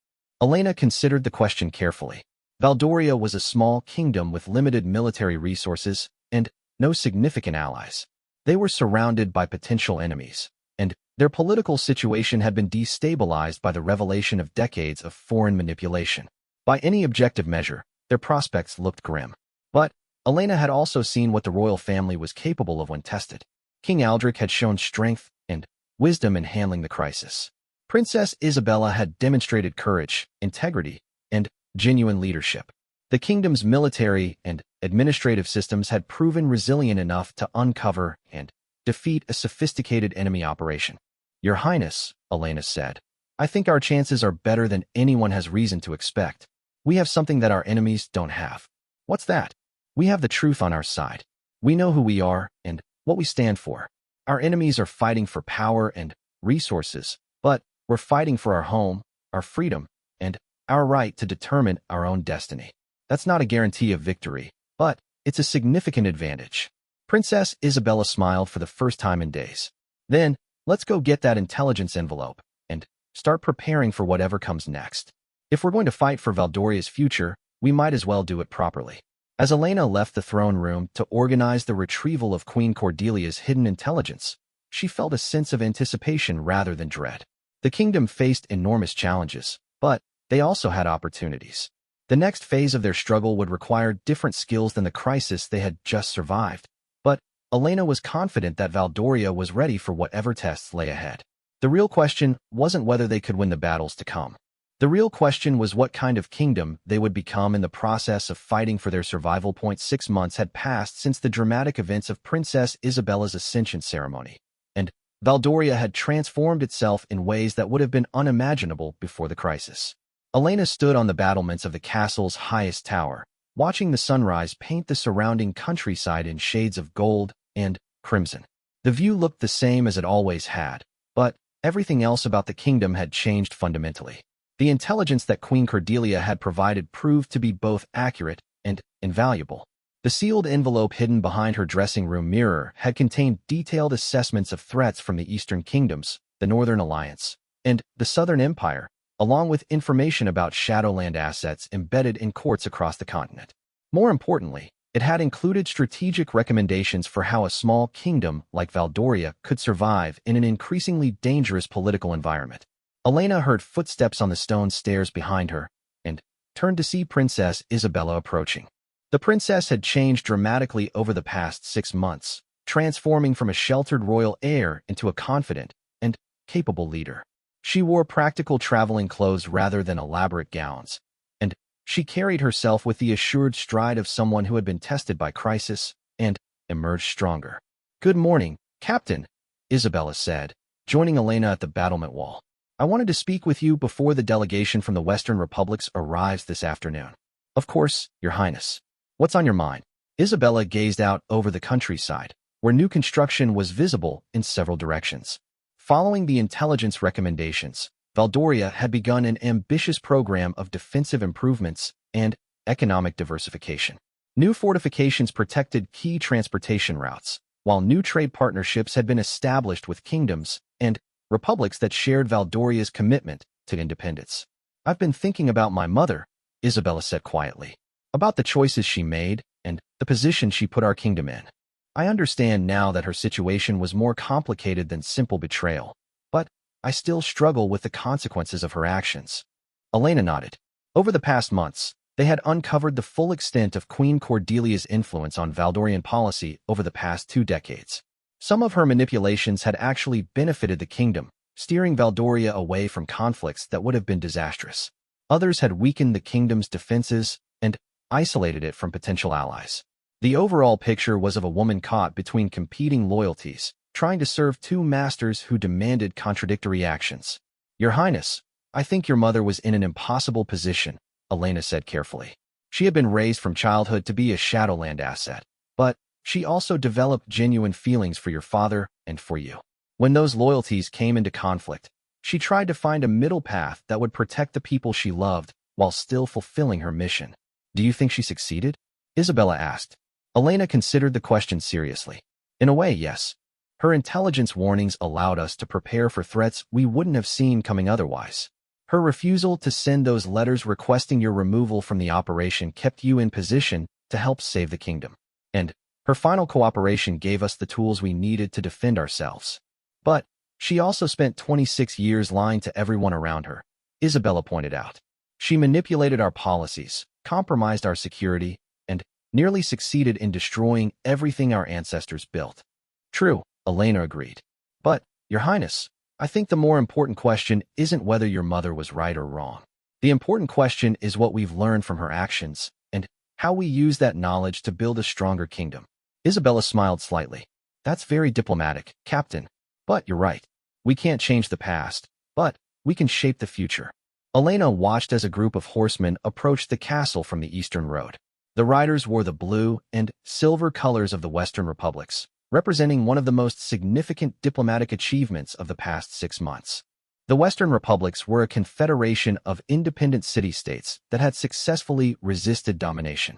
Elena considered the question carefully. Valdoria was a small kingdom with limited military resources and no significant allies. They were surrounded by potential enemies, and their political situation had been destabilized by the revelation of decades of foreign manipulation. By any objective measure, their prospects looked grim. But Elena had also seen what the royal family was capable of when tested. King Aldrich had shown strength and wisdom in handling the crisis. Princess Isabella had demonstrated courage, integrity, and genuine leadership. The kingdom's military and administrative systems had proven resilient enough to uncover and defeat a sophisticated enemy operation. "Your Highness," Elena said, "I think our chances are better than anyone has reason to expect. We have something that our enemies don't have." "What's that?" "We have the truth on our side. We know who we are and what we stand for. Our enemies are fighting for power and resources, but we're fighting for our home, our freedom, and our right to determine our own destiny. That's not a guarantee of victory, but it's a significant advantage." Princess Isabella smiled for the first time in days. "Then, let's go get that intelligence envelope and start preparing for whatever comes next. If we're going to fight for Valdoria's future, we might as well do it properly." As Elena left the throne room to organize the retrieval of Queen Cordelia's hidden intelligence, she felt a sense of anticipation rather than dread. The kingdom faced enormous challenges, but they also had opportunities. The next phase of their struggle would require different skills than the crisis they had just survived. But Elena was confident that Valdoria was ready for whatever tests lay ahead. The real question wasn't whether they could win the battles to come. The real question was what kind of kingdom they would become in the process of fighting for their survival. 6 months had passed since the dramatic events of Princess Isabella's ascension ceremony, and Valdoria had transformed itself in ways that would have been unimaginable before the crisis. Elena stood on the battlements of the castle's highest tower, watching the sunrise paint the surrounding countryside in shades of gold and crimson. The view looked the same as it always had, but everything else about the kingdom had changed fundamentally. The intelligence that Queen Cordelia had provided proved to be both accurate and invaluable. The sealed envelope hidden behind her dressing room mirror had contained detailed assessments of threats from the Eastern Kingdoms, the Northern Alliance, and the Southern Empire, along with information about Shadowland assets embedded in courts across the continent. More importantly, it had included strategic recommendations for how a small kingdom like Valdoria could survive in an increasingly dangerous political environment. Elena heard footsteps on the stone stairs behind her and turned to see Princess Isabella approaching. The princess had changed dramatically over the past 6 months, transforming from a sheltered royal heir into a confident and capable leader. She wore practical traveling clothes rather than elaborate gowns, and she carried herself with the assured stride of someone who had been tested by crisis and emerged stronger. "Good morning, Captain," Isabella said, joining Elena at the battlement wall. "I wanted to speak with you before the delegation from the Western Republics arrives this afternoon." "Of course, Your Highness. What's on your mind?" Isabella gazed out over the countryside, where new construction was visible in several directions. Following the intelligence recommendations, Valdoria had begun an ambitious program of defensive improvements and economic diversification. New fortifications protected key transportation routes, while new trade partnerships had been established with kingdoms and republics that shared Valdoria's commitment to independence. "I've been thinking about my mother," Isabella said quietly, "about the choices she made and the position she put our kingdom in. I understand now that her situation was more complicated than simple betrayal, but I still struggle with the consequences of her actions." Elena nodded. Over the past months, they had uncovered the full extent of Queen Cordelia's influence on Valdorian policy over the past 2 decades. Some of her manipulations had actually benefited the kingdom, steering Valdoria away from conflicts that would have been disastrous. Others had weakened the kingdom's defenses and isolated it from potential allies. The overall picture was of a woman caught between competing loyalties, trying to serve 2 masters who demanded contradictory actions. "Your Highness, I think your mother was in an impossible position," Elena said carefully. "She had been raised from childhood to be a Shadowland asset, but she also developed genuine feelings for your father and for you. When those loyalties came into conflict, she tried to find a middle path that would protect the people she loved while still fulfilling her mission." "Do you think she succeeded?" Isabella asked. Elena considered the question seriously. "In a way, yes. Her intelligence warnings allowed us to prepare for threats we wouldn't have seen coming otherwise. Her refusal to send those letters requesting your removal from the operation kept you in position to help save the kingdom. And her final cooperation gave us the tools we needed to defend ourselves. But she also spent 26 years lying to everyone around her," Isabella pointed out. "She manipulated our policies, compromised our security, and nearly succeeded in destroying everything our ancestors built." "True," Elena agreed. "But, Your Highness, I think the more important question isn't whether your mother was right or wrong. The important question is what we've learned from her actions and how we use that knowledge to build a stronger kingdom." Isabella smiled slightly. "That's very diplomatic, Captain. But you're right. We can't change the past, but we can shape the future." Elena watched as a group of horsemen approached the castle from the eastern road. The riders wore the blue and silver colors of the Western Republics, representing one of the most significant diplomatic achievements of the past 6 months. The Western Republics were a confederation of independent city-states that had successfully resisted domination.